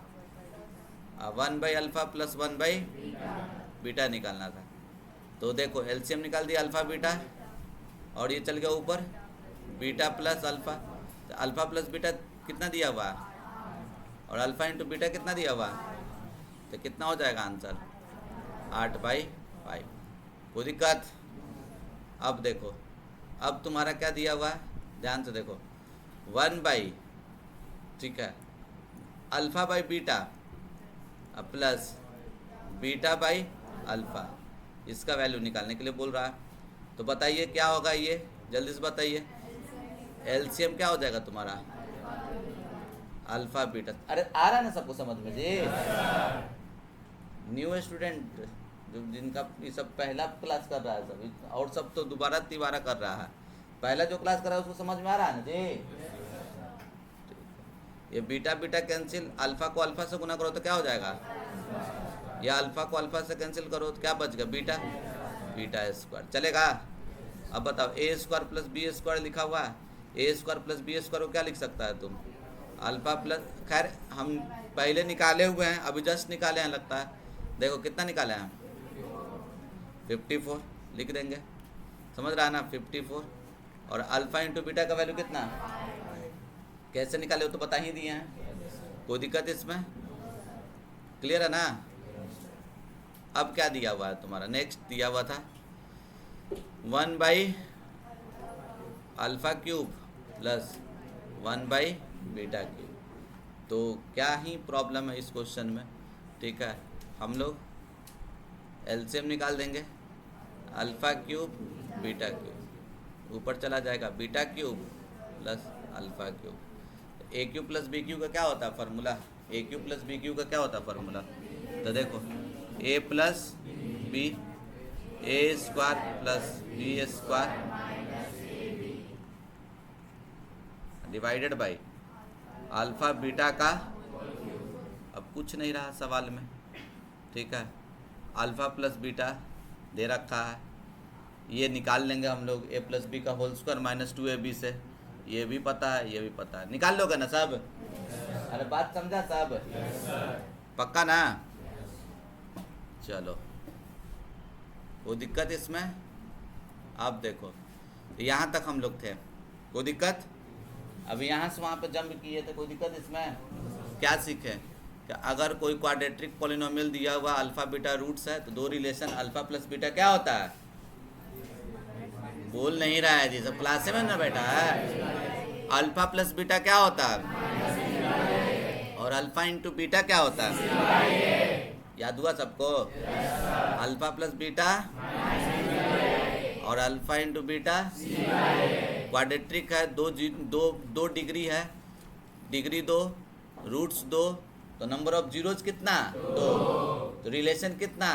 1/अल्फ़ा प्लस 1/बीटा निकालना था। तो देखो एलसीएम निकाल दिया अल्फ़ा बीटा, और ये चल गया ऊपर बीटा प्लस अल्फ़ा। तो अल्फ़ा प्लस बीटा कितना दिया हुआ है, और अल्फ़ा इंटू बीटा कितना दिया हुआ है? तो कितना हो जाएगा आंसर? 8/5। कोई दिक्कत? अब देखो, अब तुम्हारा क्या दिया हुआ है, ध्यान से देखो, 1/, ठीक है, alpha by beta plus beta by alpha, इसका वैल्यू निकालने के लिए बोल रहा है। तो बताइए क्या होगा ये, जल्दी से बताइए। एलसीएम क्या हो जाएगा तुम्हारा? Alpha beta. अरे आ रहा है ना सबको समझ में जी? न्यू स्टूडेंट जो जिनका ये सब पहला क्लास कर रहा है सब, और सब तो दोबारा तिबारा कर रहा है। पहला जो क्लास कर रहा है उसको समझ में आ रहा है ना जी? ये बीटा बीटा कैंसिल, अल्फ़ा को अल्फ़ा से गुना करो तो क्या हो जाएगा? या अल्फ़ा को अल्फ़ा से कैंसिल करो तो क्या बच गया? बीटा, बीटा स्क्वायर चलेगा। अब बताओ ए स्क्वायर प्लस बी स्क्वायर लिखा हुआ है, ए स्क्वायर प्लस बी स्क्वायर को क्या लिख सकता है तुम? अल्फ़ा प्लस, खैर हम पहले निकाले हुए हैं, अभी जस्ट निकाले हैं लगता है। देखो कितना निकाले हैं? 54 लिख देंगे, समझ रहा है ना? 54, और अल्फ़ा इंटू बीटा का वैल्यू कितना? कैसे निकाले हो तो बता ही दिए हैं। कोई दिक्कत इसमें? क्लियर है ना? अब क्या दिया हुआ है तुम्हारा? नेक्स्ट दिया हुआ था 1/अल्फ़ा क्यूब प्लस 1/बीटा क्यूब। तो क्या ही प्रॉब्लम है इस क्वेश्चन में, ठीक है, हम लोग एलसीएम निकाल देंगे। अल्फ़ा क्यूब बीटा क्यूब ऊपर चला जाएगा, beta cube plus alpha cube. A cube plus b cube का क्या होता है formula? A cube plus b cube का क्या होता है फार्मूला? तो देखो a plus b, a square plus b square divided by alpha beta का, अब कुछ नहीं रहा सवाल में, ठीक है, अल्फ़ा प्लस बीटा दे रखा है, ये निकाल लेंगे हम लोग ए प्लस बी का होल स्क्वायर माइनस 2ab से। ये भी पता है, ये भी पता है, निकाल लोगे ना सब? अरे बात समझा सब? पक्का ना? चलो कोई दिक्कत इसमें? अब देखो यहाँ तक हम लोग थे, कोई दिक्कत? अब यहाँ से वहाँ पे जंप किए थे, कोई दिक्कत इसमें? क्या सीखे कि अगर कोई क्वाड्रेटिक पॉलिनोमियल दिया हुआ अल्फा बीटा रूट्स है तो दो रिलेशन अल्फा प्लस बीटा क्या होता है? बोल नहीं रहा है जी, सब क्लास में ना बैठा है। अल्फा प्लस बीटा क्या होता है? और अल्फा इंटू बीटा क्या होता है? याद हुआ सबको? अल्फा प्लस बीटा और अल्फा इंटू बीटा क्वाड्रेटिक है, दो डिग्री है, डिग्री 2, रूट्स 2, तो नंबर ऑफ जीरोज कितना? 2, तो रिलेशन कितना?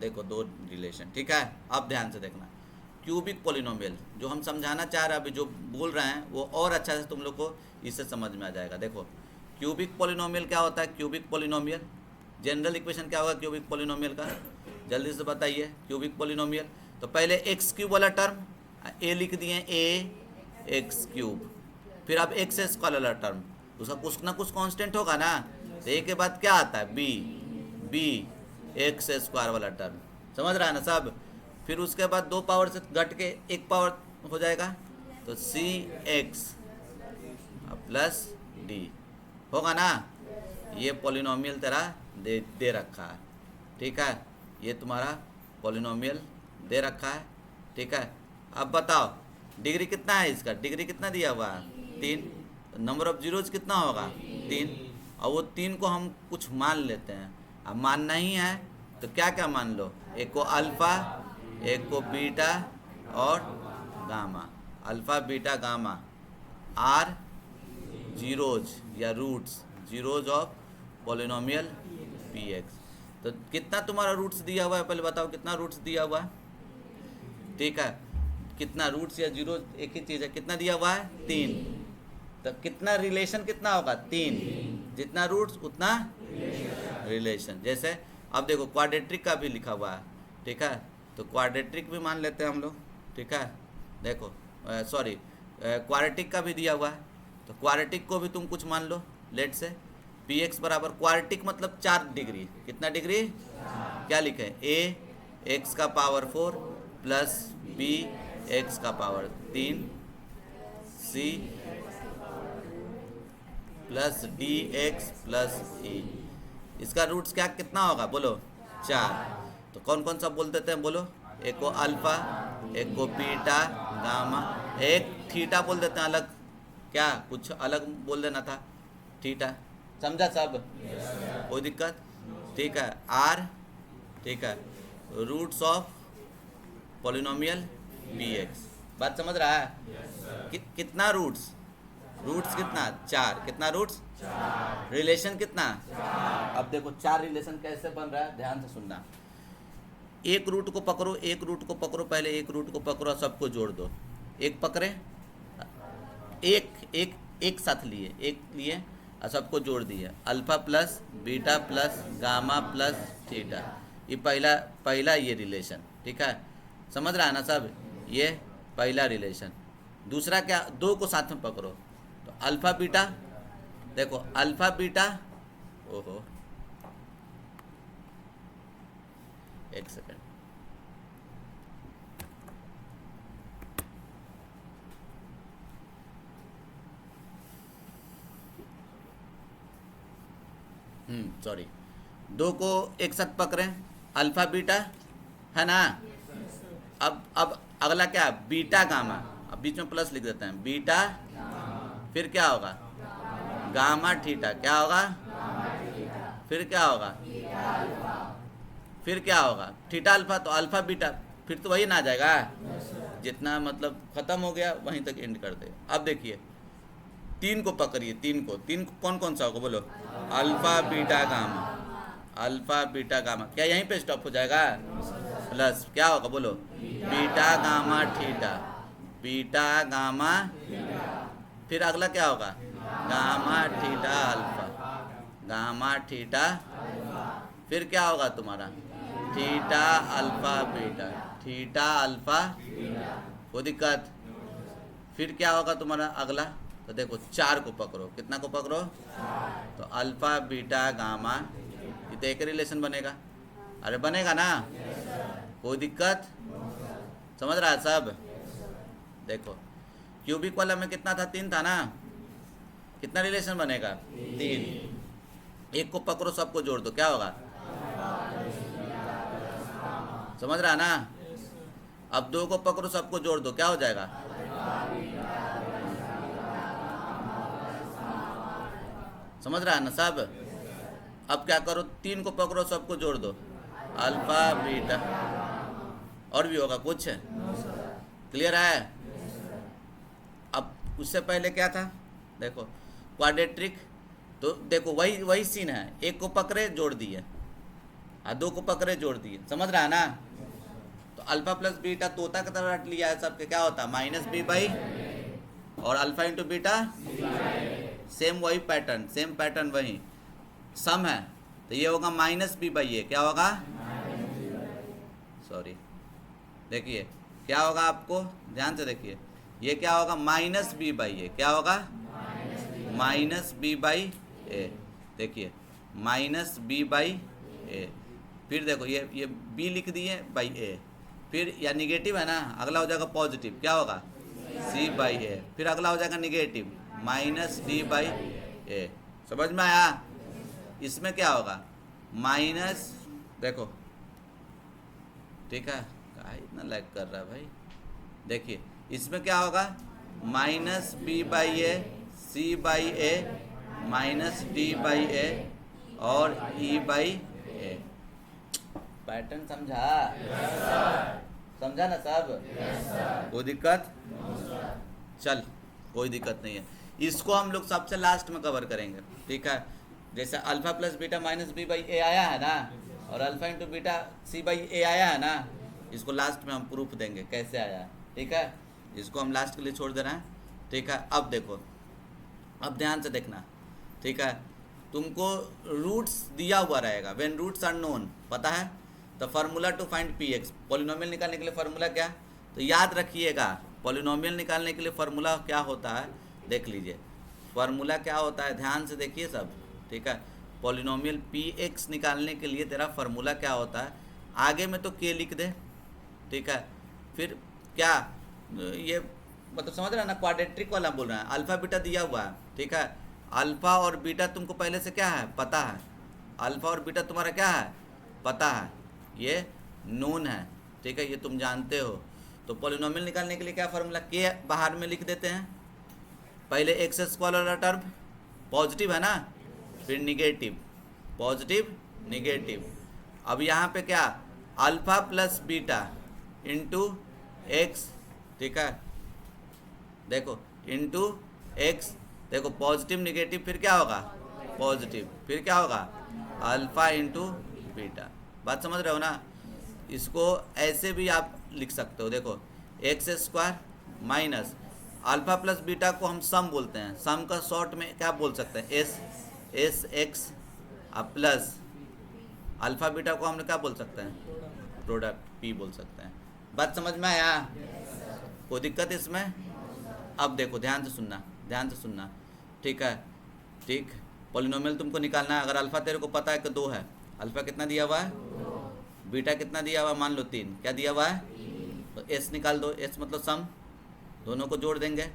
देखो 2 रिलेशन, ठीक है। अब ध्यान से देखना, क्यूबिक पॉलिनोमियल जो हम समझाना चाह रहे हैं, अभी जो बोल रहे हैं वो और अच्छा से तुम लोग को इससे समझ में आ जाएगा। देखो क्यूबिक पॉलिनोमियल क्या होता है? क्यूबिक पॉलिनोमियल जनरल इक्वेशन क्या होगा क्यूबिक पॉलिनोमियल का? जल्दी से बताइए। क्यूबिक पॉलिनोमियल तो पहले एक्स क्यूब वाला टर्म ए लिख दिए, ए एक्स क्यूब, फिर अब एक्स स्क्वायर वाला टर्म, उसका कुछ ना कुछ कांस्टेंट होगा ना, तो ए के बाद क्या आता है? बी एक्स स्क्वायर वाला टर्म, समझ रहा है ना सब? फिर उसके बाद 2 पावर से घट के 1 पावर हो जाएगा, तो सी एक्स प्लस डी होगा ना। ये पॉलिनोमियल तेरा दे रखा है, ठीक है। ये तुम्हारा पॉलिनोमियल दे रखा है, ठीक है। अब बताओ डिग्री कितना है इसका? डिग्री कितना दिया हुआ है? 3। तो नंबर ऑफ जीरोज कितना होगा? 3। और वो 3 को हम कुछ मान लेते हैं। अब मानना ही है तो क्या क्या मान लो? एक को अल्फ़ा, एक को बीटा और gamma. Alpha beta gamma are zeros या roots, zeros of polynomial p x. तो कितना तुम्हारा रूट्स दिया हुआ है? पहले बताओ कितना रूट्स दिया हुआ है, ठीक है। कितना रूट्स या जीरो एक ही चीज़ है, कितना दिया हुआ है? 3। तो कितना रिलेशन कितना होगा? 3। जितना रूट्स उतना रिलेशन। जैसे अब देखो क्वाड्रेटिक का भी लिखा हुआ है, ठीक है, तो क्वाड्रेटिक भी मान लेते हैं हम लोग, ठीक है। देखो सॉरी क्वाड्रेटिक का भी दिया हुआ है, तो क्वाड्रेटिक को भी तुम कुछ मान लो। लेट से पी एक्स बराबर क्वाड्रेटिक मतलब 4 डिग्री, कितना डिग्री? क्या लिखे? ए एक्स का पावर 4 प्लस बी एक्स का power 3 c plus d x plus e. इसका रूट्स क्या कितना होगा बोलो? 4। तो कौन कौन सा बोल देते हैं बोलो? एक को अल्फ़ा, एक को बीटा गामा, एक थीटा बोल देते हैं अलग, क्या कुछ अलग बोल देना था, थीटा। समझा सब? कोई दिक्कत? ठीक है। आर, ठीक है, roots of polynomial p x. बात समझ रहा है? कितना रूट्स? रूट्स कितना? 4। कितना रूट्स? रिलेशन कितना? अब देखो 4 रिलेशन कैसे बन रहा है, ध्यान से सुनना। एक रूट को पकड़ो, एक रूट को पकड़ो, पहले एक रूट को पकड़ो, सबको जोड़ दो। एक पकड़े, एक साथ लिए, एक लिए और सबको जोड़ दिए। Alpha plus beta plus gamma plus theta, ये पहला ये रिलेशन, ठीक है। समझ रहा है ना सब? ये पहला रिलेशन। दूसरा क्या? 2 को साथ में पकड़ो, तो अल्फ़ा बीटा, देखो अल्फ़ा बीटा, ओहो एक सेकेंड, सॉरी, 2 को एक साथ पकड़े, अल्फ़ा बीटा है ना। अब अगला क्या? Beta gamma. अब बीच में प्लस लिख देते हैं, बीटा, फिर क्या होगा? Gamma theta. क्या होगा? फिर क्या होगा? फिर क्या होगा? थीटा अल्फा, तो अल्फा बीटा, फिर तो वही ना आ जाएगा। जितना मतलब खत्म हो गया वहीं तक एंड कर दे। अब देखिए 3 को पकड़िए, 3 को कौन कौन सा होगा बोलो? Alpha beta gamma, alpha beta gamma. क्या यहीं पे स्टॉप हो जाएगा? प्लस क्या होगा बोलो? Beta gamma theta, beta gamma, फिर अगला क्या होगा? Gamma theta alpha, gamma theta, फिर क्या होगा तुम्हारा? Theta alpha beta, theta alpha. कोई दिक्कत? फिर क्या होगा तुम्हारा अगला? तो देखो 4 को पकड़ो, कितना को पकड़ो? तो अल्फा बीटा गामा, ये तो एक रिलेशन बनेगा। अरे बनेगा ना? कोई दिक्कत? समझ रहा है सब? देखो क्यूबिक वाला में कितना था, 3 था ना, कितना रिलेशन बनेगा, 3। एक को पकड़ो सबको जोड़ दो, क्या होगा? समझ रहा है ना? अब 2 को पकड़ो सबको जोड़ दो, क्या हो जाएगा? समझ रहा है ना सब? अब क्या करो, 3 को पकड़ो सबको जोड़ दो, अल्फा बीटा। और भी होगा कुछ? क्लियर है? अब उससे पहले क्या था, देखो क्वाड्रेटिक, तो देखो वही वही सीन है, एक को पकड़े जोड़ दिए और 2 को पकड़े जोड़ दिए। समझ रहा है ना? तो अल्फा प्लस बीटा तोता की तरह रट लिया है सबके, क्या होता है, माइनस बी बाई, और अल्फा इंटू बीटा सेम वही पैटर्न, सेम पैटर्न वही सम है, तो ये होगा माइनस बी बाई ए। क्या होगा? सॉरी, देखिए क्या होगा, आपको ध्यान से देखिए, ये क्या होगा, माइनस बी बाई ए। क्या होगा? माइनस बी बाई ए। देखिए माइनस बी बाई ए, फिर देखो ये बी लिख दिए बाई ए, फिर या निगेटिव है ना, अगला हो जाएगा पॉजिटिव, क्या होगा, सी बाई ए, फिर अगला हो जाएगा निगेटिव, माइनस डी बाई ए। समझ में आया? इसमें क्या होगा, माइनस, देखो ठीक है, कहाँ इतना लैग कर रहा है भाई, देखिए इसमें क्या होगा, minus b by a, c by a, minus d by a और ई बाई ए। पैटर्न समझा? समझा ना सब? कोई दिक्कत? चल कोई दिक्कत नहीं है, इसको हम लोग सबसे लास्ट में कवर करेंगे, ठीक है। जैसे alpha plus beta minus b by a आया है ना, और alpha into beta C by a आया है ना, इसको लास्ट में हम प्रूफ देंगे कैसे आया, ठीक है। इसको हम लास्ट के लिए छोड़ दे रहे हैं, ठीक है। अब देखो, अब ध्यान से देखना, ठीक है। तुमको रूट्स दिया हुआ रहेगा, व्हेन रूट्स आर नोन, पता है, the formula to find p x, polynomial निकालने के लिए फार्मूला क्या, तो याद रखिएगा, पॉलिनोमियल निकालने के लिए फार्मूला क्या होता है, देख लीजिए फार्मूला क्या होता है, ध्यान से देखिए सब, ठीक है। पॉलिनोमियल पी एक्स निकालने के लिए तेरा फार्मूला क्या होता है, आगे में तो के लिख दे, ठीक है, फिर क्या, ये मतलब समझ रहा है ना, क्वाड्रेटिक वाला बोल रहा है, अल्फा बीटा दिया हुआ है, ठीक है। अल्फा और बीटा तुमको पहले से क्या है, पता है, अल्फा और बीटा तुम्हारा क्या है, पता है, ये नोन है, ठीक है, ये तुम जानते हो। तो पॉलिनोमियल निकालने के लिए क्या फार्मूला, के बाहर में लिख देते हैं, पहले एक्स स्क्वायर वाला टर्म पॉजिटिव है ना, फिर निगेटिव, पॉजिटिव निगेटिव। अब यहाँ पे क्या, alpha plus beta into x, ठीक है, देखो इंटू एक्स, देखो पॉजिटिव निगेटिव, फिर क्या होगा, पॉजिटिव, फिर क्या होगा, अल्फा इंटू बीटा। बात समझ रहे हो ना? इसको ऐसे भी आप लिख सकते हो, देखो x square minus alpha plus beta को हम सम बोलते हैं, सम का शॉर्ट में क्या बोल सकते हैं, S x plus alpha beta को हमने क्या बोल सकते हैं, प्रोडक्ट पी बोल सकते हैं। बात समझ में आया? कोई दिक्कत इसमें? अब देखो ध्यान से सुनना, ध्यान से सुनना, ठीक है, ठीक। पॉलिनोमियल तुमको निकालना है, अगर अल्फा तेरे को पता है कि 2 है, अल्फा कितना दिया हुआ है, बीटा कितना दिया हुआ है, मान लो 3, क्या दिया हुआ है, तो एस निकाल दो, एस मतलब सम, दोनों को जोड़ देंगे,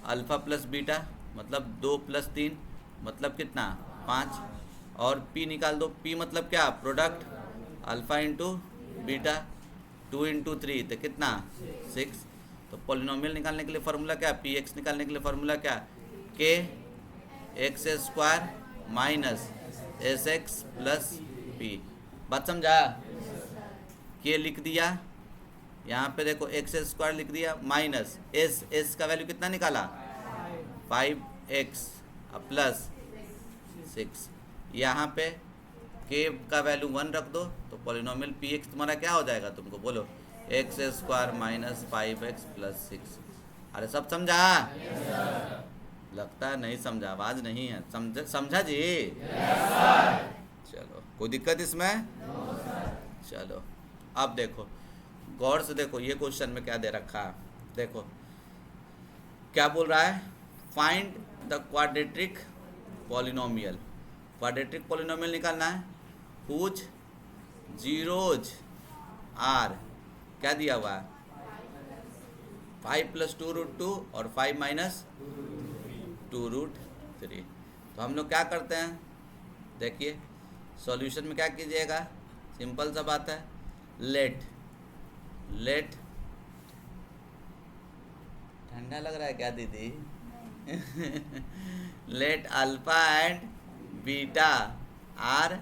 अल्फा प्लस बीटा मतलब 2 प्लस 3 मतलब कितना, 5, और पी निकाल दो, पी मतलब क्या, product, alpha into beta 2 into 3 तो कितना, 6। तो पॉलिनोमियल निकालने के लिए फार्मूला क्या, पी एक्स निकालने के लिए फार्मूला क्या, के x square minus S x plus P. बात समझा? के लिख दिया, यहाँ पे देखो एक्स स्क्वायर लिख दिया माइनस एस का वैल्यू कितना निकाला, 5x प्लस 6, यहाँ पे के का वैल्यू 1 रख दो, तो पॉलिनोमियल पी एक्स तुम्हारा क्या हो जाएगा, तुमको बोलो, x square minus 5x plus 6। अरे सब समझा? लगता है नहीं समझा, आवाज़ नहीं है, समझा जी? चलो कोई दिक्कत इसमें? चलो अब देखो गौर से देखो, ये क्वेश्चन में क्या दे रखा है, देखो क्या बोल रहा है, find the quadratic polynomial, quadratic polynomial निकालना है, हुज जीरोज आर क्या दिया हुआ है 5 + 2√2 और 5 - 2√3। तो हम लोग क्या करते हैं, देखिए सॉल्यूशन में क्या कीजिएगा, सिंपल सा बात है, लेट ठंडा लग रहा है क्या दीदी let alpha and beta are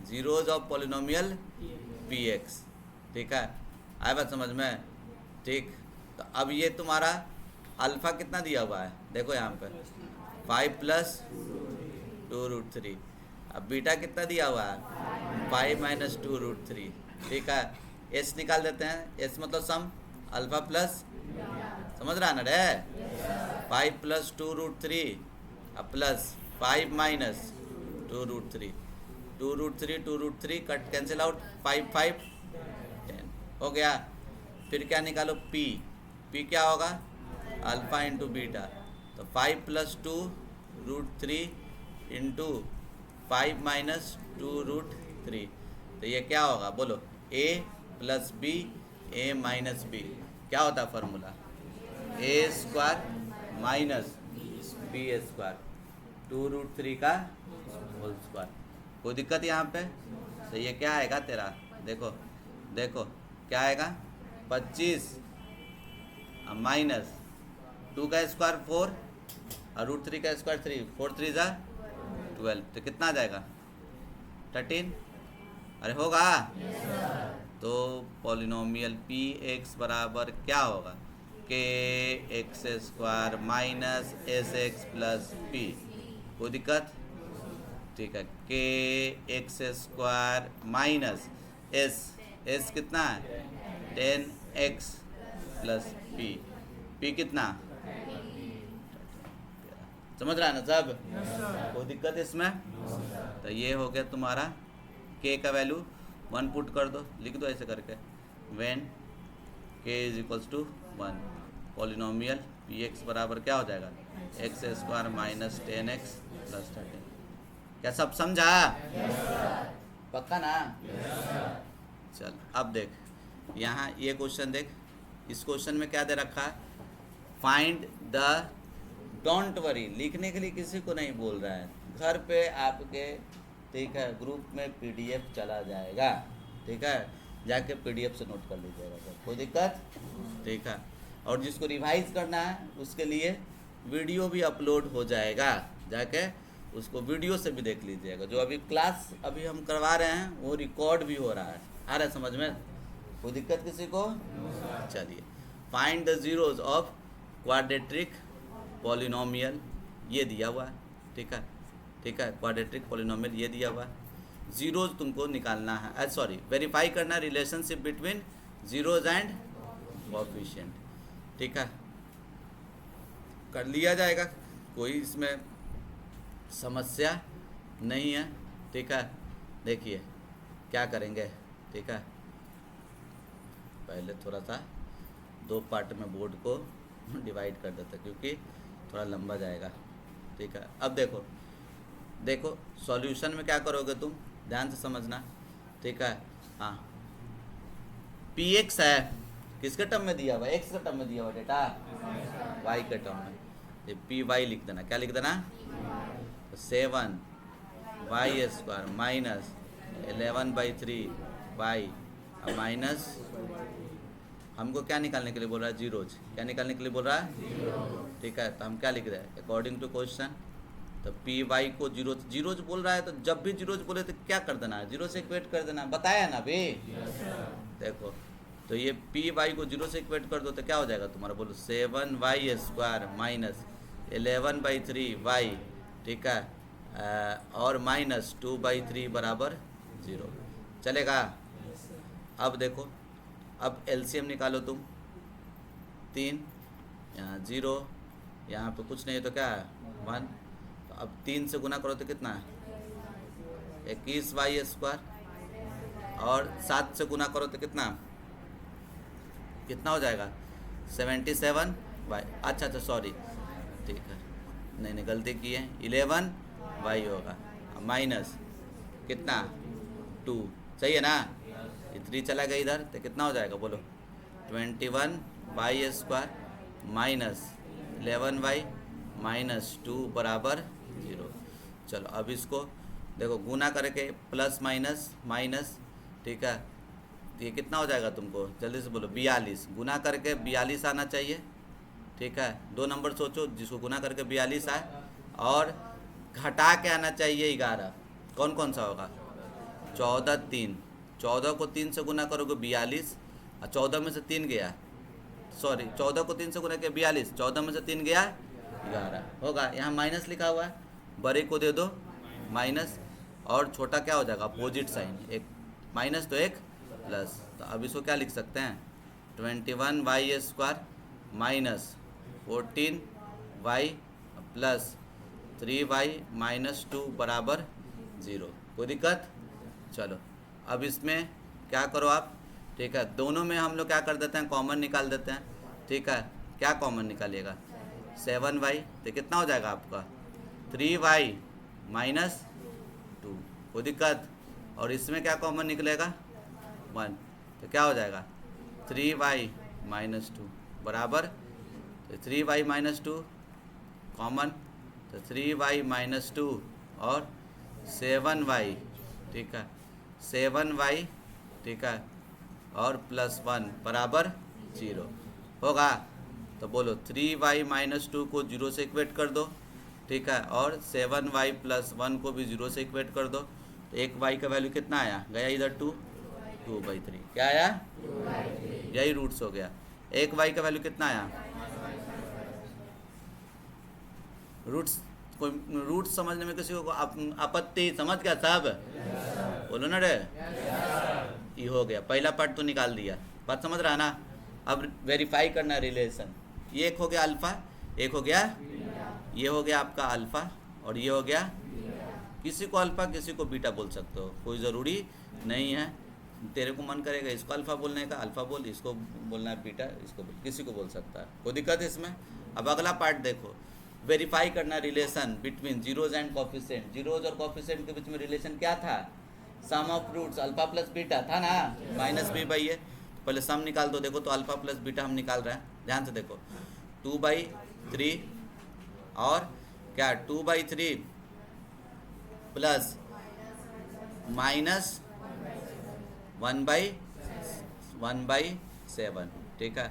zeros of polynomial px। ठीक है, आया बात समझ में? ठीक, तो अब ये तुम्हारा अल्फा कितना दिया हुआ है, देखो यहाँ पे 5 + 2√3। अब बीटा कितना दिया हुआ है 5 - 2√3। ठीक है, एस निकाल देते हैं, एस मतलब सम, अल्फा प्लस, समझ रहा ना रे, 5 + 2√3 अब प्लस 5 - 2√3, 2√3 कट कैंसिल आउट, 5 5 10 हो गया। फिर क्या निकालो पी क्या होगा अल्फा इंटू बीटा, तो 5 + 2√3 इंटू 5 - 2√3, तो ये क्या होगा बोलो, a + b a - b क्या होता है फॉर्मूला, a² - b² 2√3 का होल स्क्वायर। कोई दिक्कत यहाँ पे? तो ये क्या आएगा तेरा, देखो क्या आएगा 25 माइनस 2 का स्क्वायर 4 और √3 का स्क्वायर 3, 4 3 = 12, तो कितना आ जाएगा 13। अरे होगा तो पॉलिनोमियल px बराबर क्या होगा, kx² - sx + p। कोई दिक्कत? ठीक है, kx² - s कितना है 10x + p कितना, समझ रहा है ना सब? कोई दिक्कत इसमें? तो ये हो गया तुम्हारा k का वैल्यू 1 पुट कर दो, लिख दो ऐसे करके, व्हेन k = 1 पॉलिनोमियल px बराबर क्या हो जाएगा x² - 10x + 13। क्या सब समझा? पक्का ना? चल अब देख, यहाँ ये क्वेश्चन देख, इस क्वेश्चन में क्या दे रखा है, फाइंड द, डोंट वरी, लिखने के लिए किसी को नहीं बोल रहा है, घर पे आपके, ठीक है, ग्रुप में PDF चला जाएगा, ठीक है, जाके PDF से नोट कर लीजिएगा सर, कोई दिक्कत? ठीक है, और जिसको रिवाइज करना है उसके लिए वीडियो भी अपलोड हो जाएगा, जाके उसको वीडियो से भी देख लीजिएगा। जो अभी क्लास अभी हम करवा रहे हैं वो रिकॉर्ड भी हो रहा है, आ रहा है समझ में? कोई दिक्कत किसी को? चलिए, find the zeros of quadratic polynomial, ये दिया हुआ है, ठीक है, क्वाड्रेटिक पॉलिनोमियल ये दिया हुआ है, जीरोज तुमको निकालना है, सॉरी वेरीफाई करना है relationship between zeros and coefficient. ठीक है, कर लिया जाएगा, कोई इसमें समस्या नहीं है। ठीक है, देखिए क्या करेंगे, ठीक है, पहले थोड़ा सा 2 पार्ट में बोर्ड को डिवाइड कर देते क्योंकि थोड़ा लंबा जाएगा। ठीक है, अब देखो सॉल्यूशन में क्या करोगे तुम, ध्यान से समझना। ठीक है, हाँ, px है, किसके टर्म में दिया हुआ, x के टर्म में दिया हुआ डेटा, y के टर्म में, ये py लिख देना, क्या लिख देना, 7y² - 11/3y माइनस, हमको क्या निकालने के लिए बोल रहा है, जीरोज, क्या निकालने के लिए बोल रहा है? ठीक है, तो हम क्या लिख रहे हैं अकॉर्डिंग टू क्वेश्चन, तो py को जीरोज बोल रहा है, तो जब भी जीरोज बोले तो क्या कर देना है, जीरो से इक्वेट कर देना, बताया ना अभी? देखो, तो ये py को जीरो से इक्वेट कर दो तो क्या हो जाएगा तुम्हारा, बोलो 7y² - 11/3y, ठीक है, और -2/3 बराबर 0, चलेगा? अब देखो, अब LCM निकालो तुम, 3 यहाँ 0, यहाँ पे कुछ नहीं है तो क्या है 1, तो अब 3 से गुना करो तो कितना है 21y² और 7 से गुना करो तो कितना हो जाएगा 77y, अच्छा सॉरी, ठीक है, नहीं गलती की है, 11y होगा, माइनस कितना 2, सही है ना? ये 3 चला गया इधर, तो कितना हो जाएगा बोलो? 21y² माइनस 11y माइनस 2 बराबर 0। चलो अब इसको देखो गुना करके प्लस माइनस माइनस, ठीक है, तो ये कितना हो जाएगा तुमको जल्दी से बोलो? 42। गुना करके 42 आना चाहिए, ठीक है। 2 नंबर सोचो जिसको गुना करके 42 आए, और घटा के आना चाहिए 11। कौन कौन सा होगा? 14 3, 14 को 3 से गुना करोगे 42, और 14 में से 3 गया, सॉरी 14 को 3 से गुना किया 42, 14 में से 3 गया 11 होगा। यहाँ माइनस लिखा हुआ है, बड़े को दे दो माइनस, और छोटा क्या हो जाएगा? अपोजिट साइन, एक माइनस तो एक प्लस। तो अब इसको क्या लिख सकते हैं? 21y² minus 14y plus 3y minus 2 बराबर 0। कोई दिक्कत? चलो अब इसमें क्या करो आप, ठीक है, दोनों में हम लोग क्या कर देते हैं? कॉमन निकाल देते हैं, ठीक है। क्या कॉमन निकालिएगा? 7y, तो कितना हो जाएगा आपका? 3y minus 2। कोई दिक्कत? और इसमें क्या कॉमन निकलेगा? 1, तो क्या हो जाएगा? 3y माइनस 2 बराबर, तो 3y माइनस 2 कॉमन, तो 3y माइनस 2 और 7y, ठीक है, 7y, ठीक है, और प्लस 1 बराबर 0 होगा। तो बोलो 3y माइनस 2 को 0 से इक्वेट कर दो, ठीक है, और 7y प्लस 1 को भी 0 से इक्वेट कर दो। तो एक y का वैल्यू कितना आया? गया इधर 2/3। क्या आया? यही रूट्स हो गया। एक y का वैल्यू कितना आया? रूट्स, कोई रूट्स समझने में किसी को आपत्ति? समझ गया सब? बोलो ना रे। ये हो गया, पहला पार्ट तो निकाल दिया, बात समझ रहा ना? अब वेरीफाई करना रिलेशन। ये एक हो गया अल्फ़ा, एक हो गया, ये हो गया आपका अल्फ़ा, और ये हो गया, किसी को अल्फ़ा किसी को बीटा बोल सकते हो, कोई ज़रूरी नहीं है। तेरे को मन करेगा इसको अल्फ़ा बोलने का, अल्फ़ा बोल, इसको बोलना है बीटा, इसको बोल, किसी को बोल सकता है, कोई दिक्कत है इसमें? अब अगला पार्ट देखो, वेरीफाई करना relation between zeros and coefficient. Zeros और कॉफिशिएंट के बीच में रिलेशन क्या था? Sum of roots alpha plus beta था ना, माइनस बी बाई ए। पहले सम निकाल दो, देखो तो अल्फा प्लस बीटा हम निकाल रहे हैं, ध्यान से देखो। 2/3 और क्या 2/3 प्लस माइनस 1/7, ठीक है,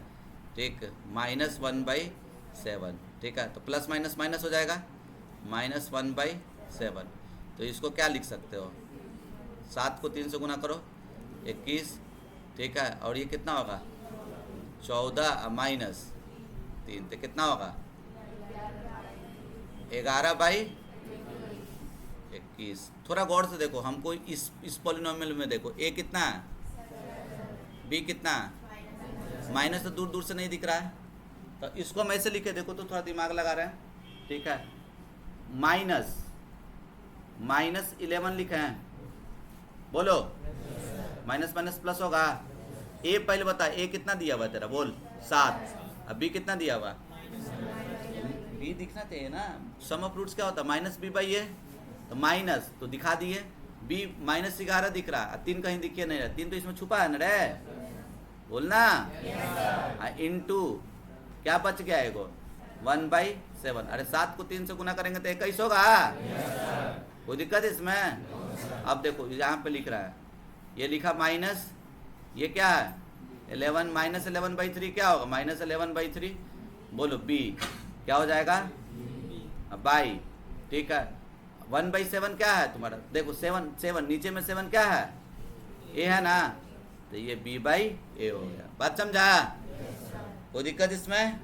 ठीक, माइनस 1/7, ठीक है। तो प्लस माइनस माइनस हो जाएगा, -1/7। तो इसको क्या लिख सकते हो? 7 को 3 से गुना करो 21, ठीक है, और ये कितना होगा? 14 माइनस 3, तो कितना होगा? 11/21। थोड़ा गौर से देखो, हमको इस पॉलिनोमियल में देखो, ए कितना है, बी कितना है, माइनस तो दूर दूर से नहीं दिख रहा है, तो इसको हम ऐसे लिखे, देखो तो थोड़ा दिमाग लगा रहे हैं, ठीक है। -11 लिखे हैं, बोलो, माइनस माइनस प्लस होगा। ए पहले बता, ए कितना दिया हुआ तेरा, बोल 7, अब बी कितना दिया हुआ? बी दिखना चाहिए ना, सम ऑफ रूट्स क्या होता है? -b/a, तो माइनस तो दिखा दिए, बी -11 दिख रहा है, 3 कहीं दिखे नहीं रहा, 3 तो इसमें छुपा है ना रे, बोलना। इनटू क्या बच गया है? 1/7। अरे 7 को 3 से गुना करेंगे तो 21 होगा, कोई दिक्कत इसमें? अब देखो यहाँ पे लिख रहा है, ये लिखा माइनस, ये क्या है 11, -11/3 क्या होगा? -11/3। बोलो बी क्या हो जाएगा? बाई, ठीक है। 1/7 क्या है तुम्हारा? देखो 7 नीचे में 7 क्या है? ए है ना, तो ये b/a हो गया। बात समझा? कोई दिक्कत इसमें?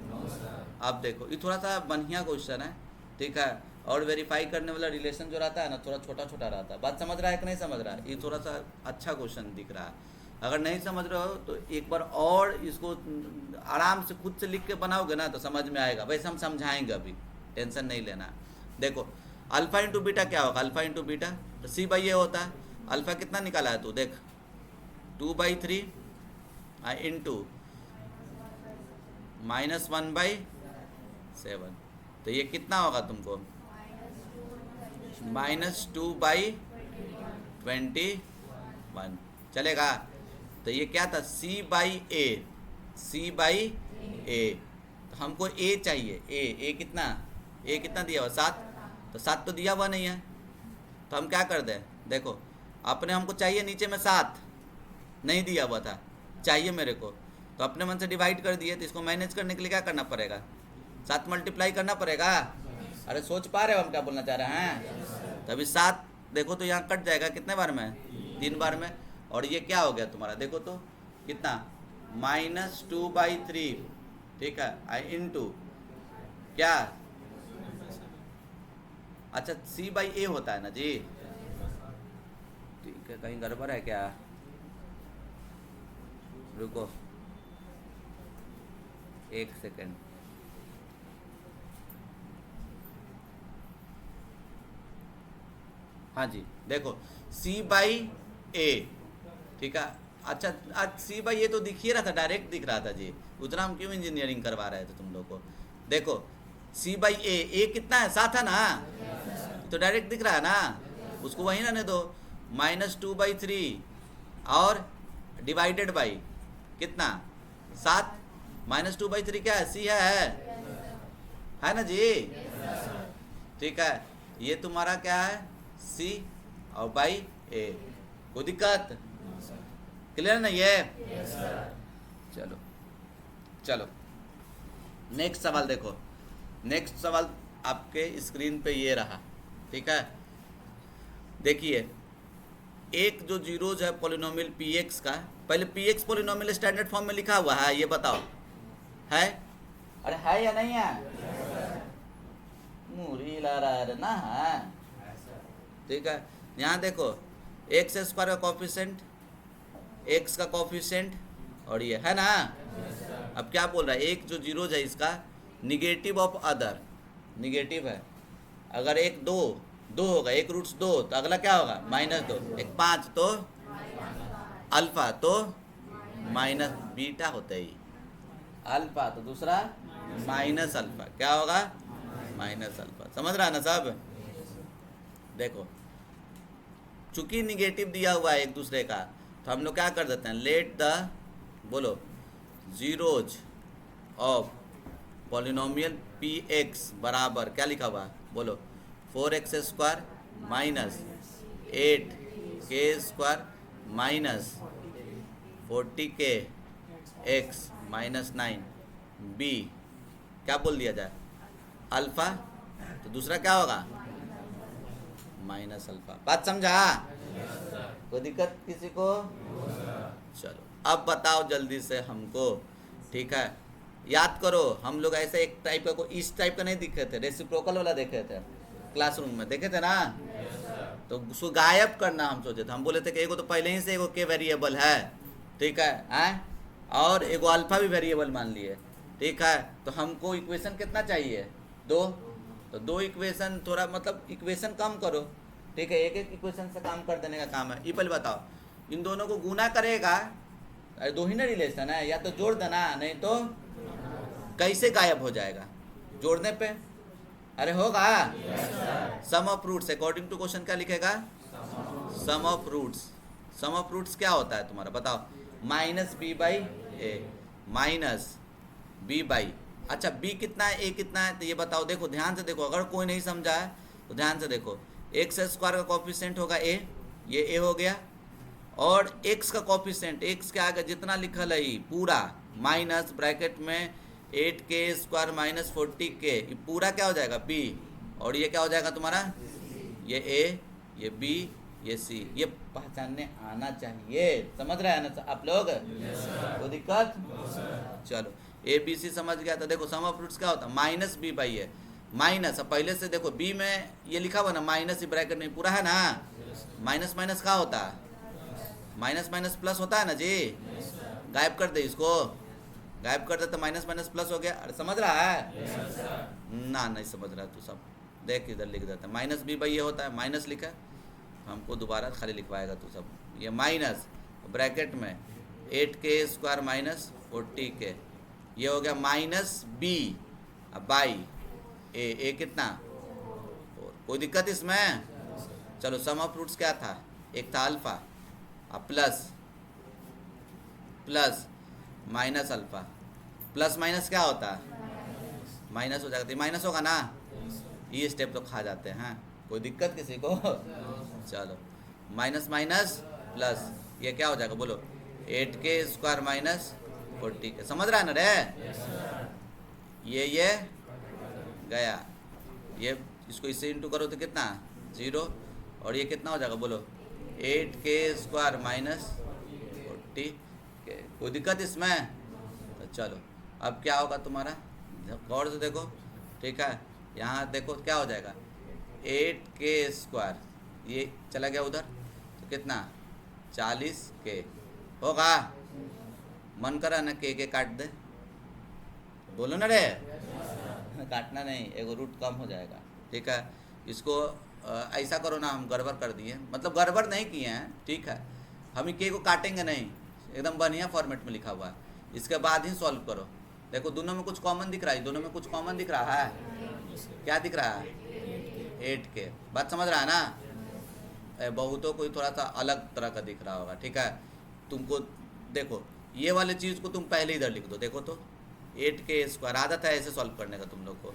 अब देखो ये थोड़ा सा बढ़िया क्वेश्चन है, ठीक है, और वेरीफाई करने वाला रिलेशन जो रहता है ना, थोड़ा छोटा छोटा रहता है। बात समझ रहा है कि नहीं समझ रहा है? ये थोड़ा सा अच्छा क्वेश्चन दिख रहा है। अगर नहीं समझ रहे हो तो एक बार और इसको आराम से खुद से लिख के बनाओगे ना तो समझ में आएगा। वैसे हम समझाएंगे, अभी टेंशन नहीं लेना। देखो अल्फा इंटू बीटा क्या होगा? अल्फा इंटू बीटा तो c/a होता है। अल्फा कितना निकाला है तू? देख 2/3 इंटू -1/7, तो ये कितना होगा तुमको? -2/21 चलेगा। तो ये क्या था, सी बाई ए, सी बाई ए। तो हमको ए चाहिए, ए कितना दिया हुआ 7, तो 7 तो दिया हुआ नहीं है, तो हम क्या कर दें, देखो अपने हमको चाहिए नीचे में 7 नहीं दिया हुआ था, चाहिए मेरे को, तो अपने मन से डिवाइड कर दिए, तो इसको मैनेज करने के लिए क्या करना पड़ेगा, 7 मल्टीप्लाई करना पड़ेगा। अरे सोच पा रहे हो हम क्या बोलना चाह रहे हैं। तभी 7 देखो तो यहाँ कट जाएगा कितने बार में, 3 बार में, और ये क्या हो गया तुम्हारा, देखो तो कितना, -2/3, ठीक है, इंटू क्या, अच्छा सी बाई ए होता है ना जी, ठीक है, कहीं गड़बड़ है क्या, रुको 1 सेकेंड, हाँ जी देखो सी बाई ए, ठीक है, अच्छा आज सी बाई ए तो दिख ही रहा था, डायरेक्ट दिख रहा था जी, उतना हम क्यों इंजीनियरिंग करवा रहे थे तुम लोग को। देखो सी बाई ए कितना है, 7 है ना, तो डायरेक्ट दिख रहा है ना, उसको वहीं रहने दो, -2/3 और डिवाइडेड बाई कितना 7, -2/3 क्या है, सी है ना जी, ठीक है, ये तुम्हारा क्या है सी और बाई ए, कोई दिक्कत, क्लियर ना ये, चलो चलो नेक्स्ट सवाल देखो, नेक्स्ट सवाल आपके स्क्रीन पे ये रहा, ठीक है, देखिए एक जो जीरोज है पॉलिनोमियल px का, पहले px पॉलिनोमियल स्टैंडर्ड फॉर्म में लिखा हुआ है, ये बताओ है, अरे है या नहीं है, मुरी ला रहा है ना, है, ठीक है, यहाँ देखो एक्स स्क्वायर का कॉफिशेंट, एक्स का कॉफिशेंट, और ये है ना, अब क्या बोल रहा है, एक जो जीरोज है इसका निगेटिव ऑफ अदर, निगेटिव है, अगर एक दो होगा, एक रूट्स 2 तो अगला क्या होगा -2, एक 5 तो अल्फा, तो माइनस बीटा होता ही अल्फा, तो दूसरा माइनस अल्फा, क्या होगा माइनस अल्फा, समझ रहा है ना सब। देखो चूंकि निगेटिव दिया हुआ है एक दूसरे का, तो हम लोग क्या कर देते हैं, लेट द बोलो जीरोज ऑफ पॉलिनोमियल px बराबर क्या लिखा हुआ बोलो, 4x² minus 8k² minus 40k x minus 9 b, क्या बोल दिया जाए अल्फा, तो दूसरा क्या होगा माइनस अल्फा, बात समझा, कोई दिक्कत किसी को, चलो अब बताओ जल्दी से हमको, ठीक है, याद करो हम लोग ऐसे एक टाइप का इस टाइप का नहीं दिखे थे, रेसिप्रोकल वाला देखे थे क्लासरूम में, देखे थे ना, तो उसको गायब करना हम सोचे थे, हम बोले थे कि एगो तो पहले ही से एगो के वेरिएबल है, ठीक है, और एगो अल्फा भी वेरिएबल मान लिए, ठीक है, तो हमको इक्वेशन कितना चाहिए 2, तो 2 इक्वेशन, थोड़ा मतलब इक्वेशन कम करो, ठीक है, एक इक्वेशन से काम कर देने का काम है। ये पहले बताओ इन दोनों को गुना करेगा, अरे 2 ही ना रिलेशन है, या तो जोड़ देना, नहीं तो कैसे गायब हो जाएगा जोड़ने पे, अरे होगा sum of roots, according to question क्या लिखेगा sum of roots, sum of roots क्या होता है तुम्हारा बताओ, -b/a माइनस b/, अच्छा b कितना है, a कितना है, तो ये बताओ, देखो ध्यान से देखो, अगर कोई नहीं समझा है तो ध्यान से देखो, x² का कॉफिशिएंट होगा a, ये a हो गया, और x का कॉफिशिएंट, x के आगे जितना लिखल है पूरा माइनस ब्रैकेट में 8k² माइनस 40k, ये पूरा क्या हो जाएगा b, और ये क्या हो जाएगा तुम्हारा, ये a, ये b, ये c, ये पहचानने आना चाहिए, समझ रहे हैं ना आप लोग, कोई दिक्कत, चलो a b c समझ गया, तो देखो सम ऑफ रूट्स क्या होता है -b/a, माइनस, अब पहले से देखो b में ये लिखा हुआ ना माइनस, ब्रैकेट में पूरा है ना, माइनस माइनस क्या होता है, माइनस माइनस प्लस होता है ना जी, गायब कर दे इसको, गायब कर दे तो माइनस माइनस प्लस हो गया, अरे समझ रहा है ना, नहीं समझ रहा तू, सब देख इधर लिख देता है, -b/a होता है, माइनस लिखा, हमको दोबारा खाली लिखवाएगा तू सब, ये माइनस ब्रैकेट में 8k² माइनस 40k, ये हो गया -b बाई ए कितना 4, कोई दिक्कत इसमें, चलो सम ऑफ रूट्स क्या था, एक था अल्फा, अब plus plus minus alpha. Plus minus क्या होता है? माइनस हो जाएगा, तो माइनस होगा ना। ये स्टेप तो खा जाते हैं, कोई दिक्कत किसी को? चलो, माइनस माइनस प्लस, ये क्या हो जाएगा बोलो? 8k² minus 40k। समझ रहा है ना रे? ये गया, ये इसको इससे इंटू करो तो कितना? 0। और ये कितना हो जाएगा बोलो? 8k² minus 40। कोई दिक्कत इसमें? तो चलो, अब क्या होगा तुम्हारा, गौर से देखो, ठीक है। यहाँ देखो क्या हो जाएगा, 8k², ये चला गया उधर, तो कितना? 40k होगा। मन करा ना के काट दे, बोलो ना रे। काटना नहीं, एगो रूट कम हो जाएगा, ठीक है। इसको ऐसा करो ना, हम गड़बड़ कर दिए, मतलब गड़बड़ नहीं किए हैं, ठीक है। हम के को काटेंगे नहीं, एकदम बढ़िया फॉर्मेट में लिखा हुआ है, इसके बाद ही सॉल्व करो। देखो दोनों में कुछ कॉमन दिख रहा है, दोनों में कुछ कॉमन दिख रहा है। क्या दिख रहा है? 8k। बात समझ रहा है ना? बहुतों को थोड़ा सा अलग तरह का दिख रहा होगा, ठीक है। तुमको देखो, ये वाले चीज़ को तुम पहले इधर लिख दो, देखो तो 8k², आदत है ऐसे सॉल्व करने का तुम लोग को।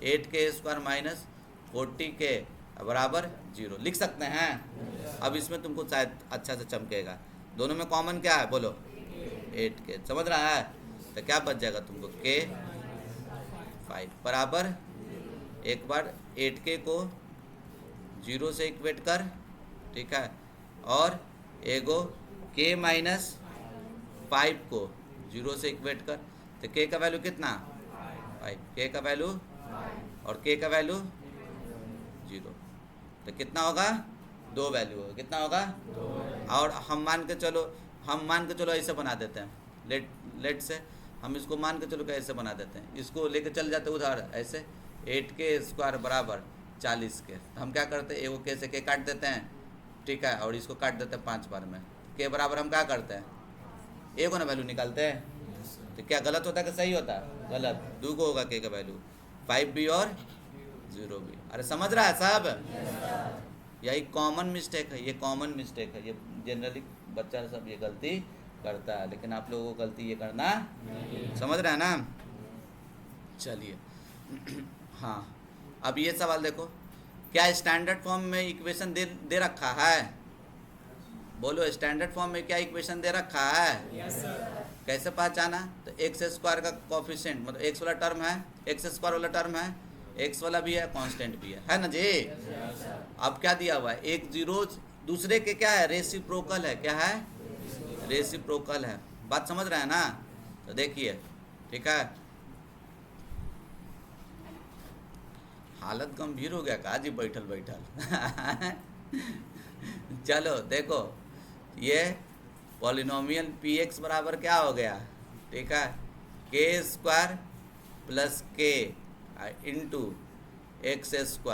8k² माइनस 40k बराबर 0 लिख सकते हैं। अब इसमें तुमको शायद अच्छा से चमकेगा, दोनों में कॉमन क्या है बोलो? 8k। समझ रहा है? तो क्या बच जाएगा तुमको? k5 बराबर, एक बार 8k को 0 से इक्वेट कर, ठीक है, और एगो k माइनस 5 को 0 से इक्वेट कर, तो k का वैल्यू कितना? 5। k का वैल्यू और k का वैल्यू 0, तो कितना होगा? 2 वैल्यू होगा। कितना होगा? 2। और हम मान के चलो ऐसे बना देते हैं, लेट से हम इसको मान के चलो कैसे बना देते हैं, इसको लेके चल जाते उधर ऐसे, 8k² बराबर 40k। तो हम क्या करते हैं, एगो k से k काट देते हैं, ठीक है, और इसको काट देते हैं 5 बार में। k बराबर हम क्या करते हैं, ए को ना वैल्यू निकालते हैं। तो क्या गलत होता है कि सही होता है? गलत। 2 को होगा k का वैल्यू, 5 भी और 0 भी। अरे समझ रहा है सब? यही कॉमन मिस्टेक है, ये कॉमन मिस्टेक है, ये जनरली बच्चा सब ये गलती करता है, लेकिन आप लोगों को गलती ये करना समझ रहे हैं ना? चलिए हाँ, अब ये सवाल देखो, क्या स्टैंडर्ड फॉर्म में इक्वेशन दे रखा है? बोलो, स्टैंडर्ड फॉर्म में क्या इक्वेशन दे रखा है? Yes sir. कैसे पहचाना? तो x² का कोफिशिएंट, मतलब x वाला टर्म है, x² वाला टर्म है, x वाला भी है, कांस्टेंट भी है ना जी? Yes sir. अब क्या दिया हुआ है? एक जीरो दूसरे के क्या है? रेसिप्रोकल है। क्या है? रेसिप्रोकल है। बात समझ रहे हैं ना? तो देखिए, ठीक है, हालत गंभीर हो गया का जी बैठल बैठल चलो देखो, ये पॉलिनोमियल px बराबर क्या हो गया, ठीक है, k² plus k into x²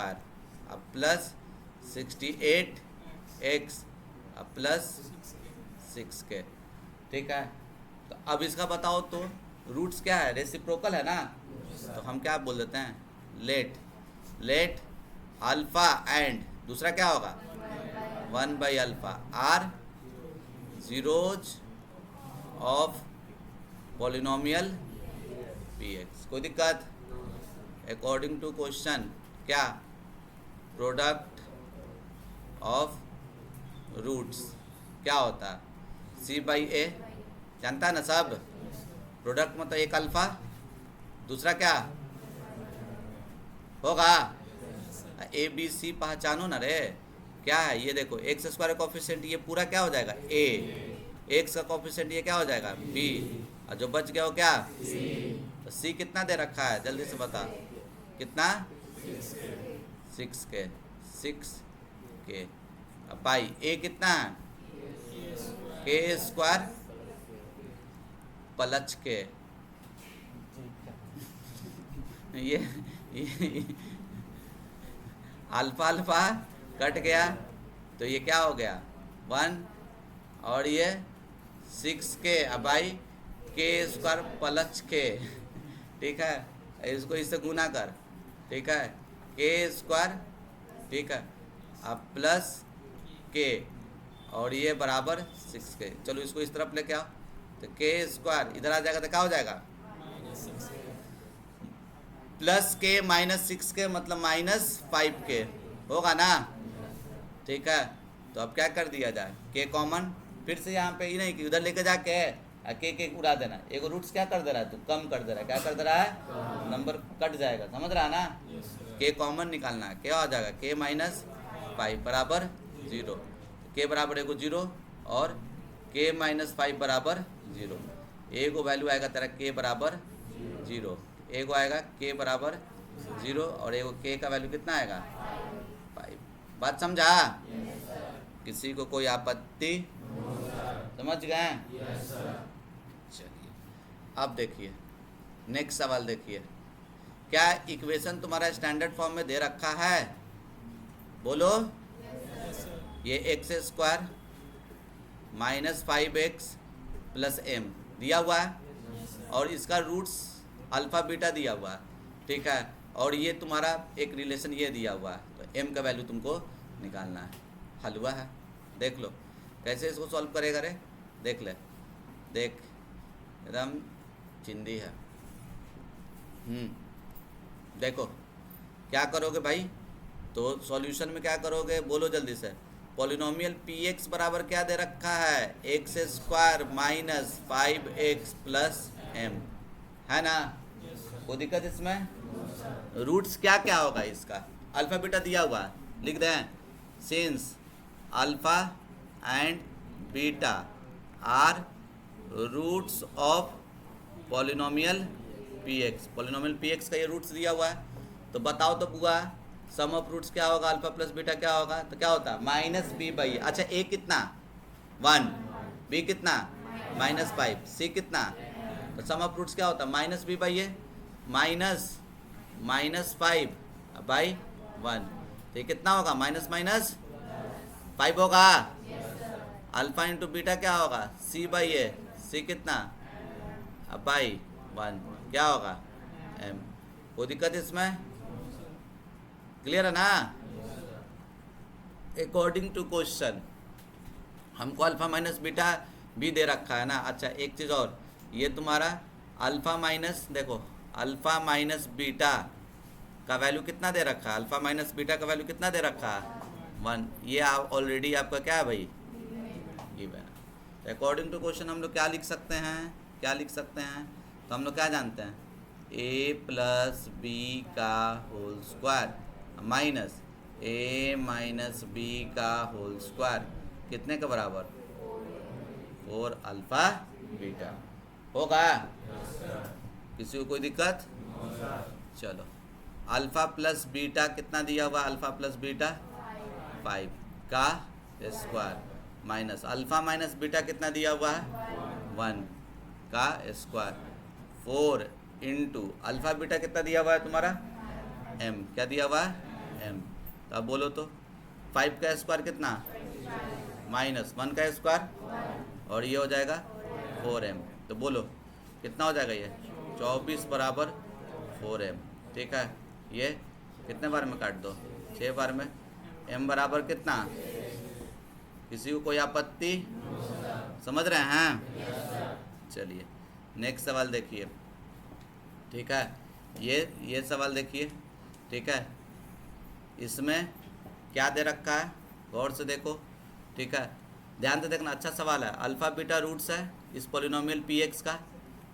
अब प्लस 68x अब प्लस 6k, ठीक है। तो अब इसका बताओ तो रूट्स क्या है? रेसिप्रोकल है ना? तो हम क्या बोल देते हैं, लेट अल्फा एंड दूसरा क्या होगा, 1/अल्फा are zeros of polynomial px। कोई दिक्कत? अकॉर्डिंग टू क्वेश्चन, क्या प्रोडक्ट ऑफ रूट्स क्या होता है? c/a, जानता है ना सब? प्रोडक्ट मतलब एक अल्फा, दूसरा क्या होगा? ए बी सी पहचानो ना रे, क्या है ये? देखो x² का कोफिशिएंट ये पूरा क्या हो जाएगा? a, x का कोफिशिएंट ये क्या हो जाएगा? b, और जो बच गया वो क्या? c। तो c कितना दे रखा है जल्दी से बता, कितना? 6k। अब भाई a कितना है? k² plus k। ये अल्फा अल्फा कट गया, तो ये क्या हो गया? 1, और ये 6k। अब भाई k² प्लस k, ठीक है, इसको इससे गुना कर, ठीक है, k², ठीक है, अब प्लस k, और ये बराबर 6k। चलो इसको इस तरफ लेके आओ, तो के स्क्वायर इधर आ जाएगा तो क्या हो जाएगा, प्लस के माइनस 6 के मतलब माइनस 5 के होगा ना। ठीक है, तो अब क्या कर दिया जाए, के कॉमन, फिर से यहाँ पे ही नहीं कि उधर लेके जाके के उड़ा देना, एक रूट्स क्या कर दे रहा है तू, कम कर दे रहा है, क्या कर दे रहा है, नंबर कट जाएगा, समझ रहा है ना। के कॉमन निकालना है, क्या हो जाएगा के माइनस 5 बराबर 0, के बराबर एगो 0 और के माइनस 5 बराबर 0, एगो वैल्यू आएगा तेरा के बराबर 0, एगो आएगा के बराबर 0 और एगो के का वैल्यू कितना आएगा 5। बात समझा, किसी को कोई आपत्ति, समझ गए। चलिए अब देखिए नेक्स्ट सवाल देखिए, क्या इक्वेशन तुम्हारा स्टैंडर्ड फॉर्म में दे रखा है, बोलो। ये x square minus 5x plus m दिया हुआ है और इसका रूट्स अल्फ़ा बीटा दिया हुआ है, ठीक है, और ये तुम्हारा एक रिलेशन ये दिया हुआ है, तो m का वैल्यू तुमको निकालना है। हल हुआ है, देख लो कैसे इसको सॉल्व करेगा रे, देख ले, देख एकदम चिंदी है। देखो क्या करोगे भाई, तो सॉल्यूशन में क्या करोगे बोलो जल्दी से। पॉलिनोमियल px बराबर क्या दे रखा है, x square minus 5x plus m, है ना, कोई दिक्कत इसमें। रूट्स क्या क्या होगा इसका, अल्फ़ा बीटा दिया हुआ है, लिख दें, since alpha and beta are roots of polynomial px, polynomial px का ये रूट्स दिया हुआ है, तो बताओ तो बुआ सम ऑफ रूट्स क्या होगा, अल्फा प्लस बीटा क्या होगा, तो क्या होता है माइनस बी बाई, अच्छा ए कितना 1, बी कितना माइनस 5, सी कितना, तो सम ऑफ रूट्स क्या होता है minus b by a minus 5 by 1, तो ये कितना होगा माइनस माइनस 5 होगा। अल्फा इंटू बीटा क्या होगा सी बाई ए, सी कितना बाई 1 क्या होगा एम, कोई दिक्कत इसमें, क्लियर है ना। अकॉर्डिंग टू क्वेश्चन हमको अल्फ़ा माइनस बीटा भी दे रखा है ना। अच्छा एक चीज़ और, ये तुम्हारा अल्फ़ा माइनस, देखो अल्फ़ा माइनस बीटा का वैल्यू कितना दे रखा है, अल्फ़ा माइनस बीटा का वैल्यू कितना दे रखा है 1, ये ऑलरेडी आपका क्या है भाई गिवन। तो अकॉर्डिंग टू क्वेश्चन हम लोग क्या लिख सकते हैं, क्या लिख सकते हैं, तो हम लोग क्या जानते हैं, a प्लस बी का whole square minus a minus b का होल स्क्वायर कितने के बराबर 4 अल्फ़ा बीटा होगा। किसी को कोई दिक्कत, चलो अल्फ़ा प्लस बीटा कितना दिया हुआ, अल्फ़ा प्लस बीटा 5 का square minus alpha minus beta कितना दिया हुआ है 1 का स्क्वायर 4 इंटू अल्फ़ा बीटा कितना दिया हुआ है तुम्हारा m, क्या दिया हुआ है m, तो अब बोलो तो 5 का स्क्वायर कितना माइनस 1 का स्क्वायर और ये हो जाएगा 4m, तो बोलो कितना हो जाएगा ये 24 बराबर 4m, ठीक है। ये कितने बार में काट दो 6 बार में, m बराबर कितना, किसी को कोई आपत्ति, समझ रहे हैं। चलिए नेक्स्ट सवाल देखिए, ठीक है, ये सवाल देखिए, ठीक है, इसमें क्या दे रखा है गौर से देखो, ठीक है, ध्यान से देखना, अच्छा सवाल है। अल्फ़ा बीटा रूट्स है इस पॉलिनोमियल px का,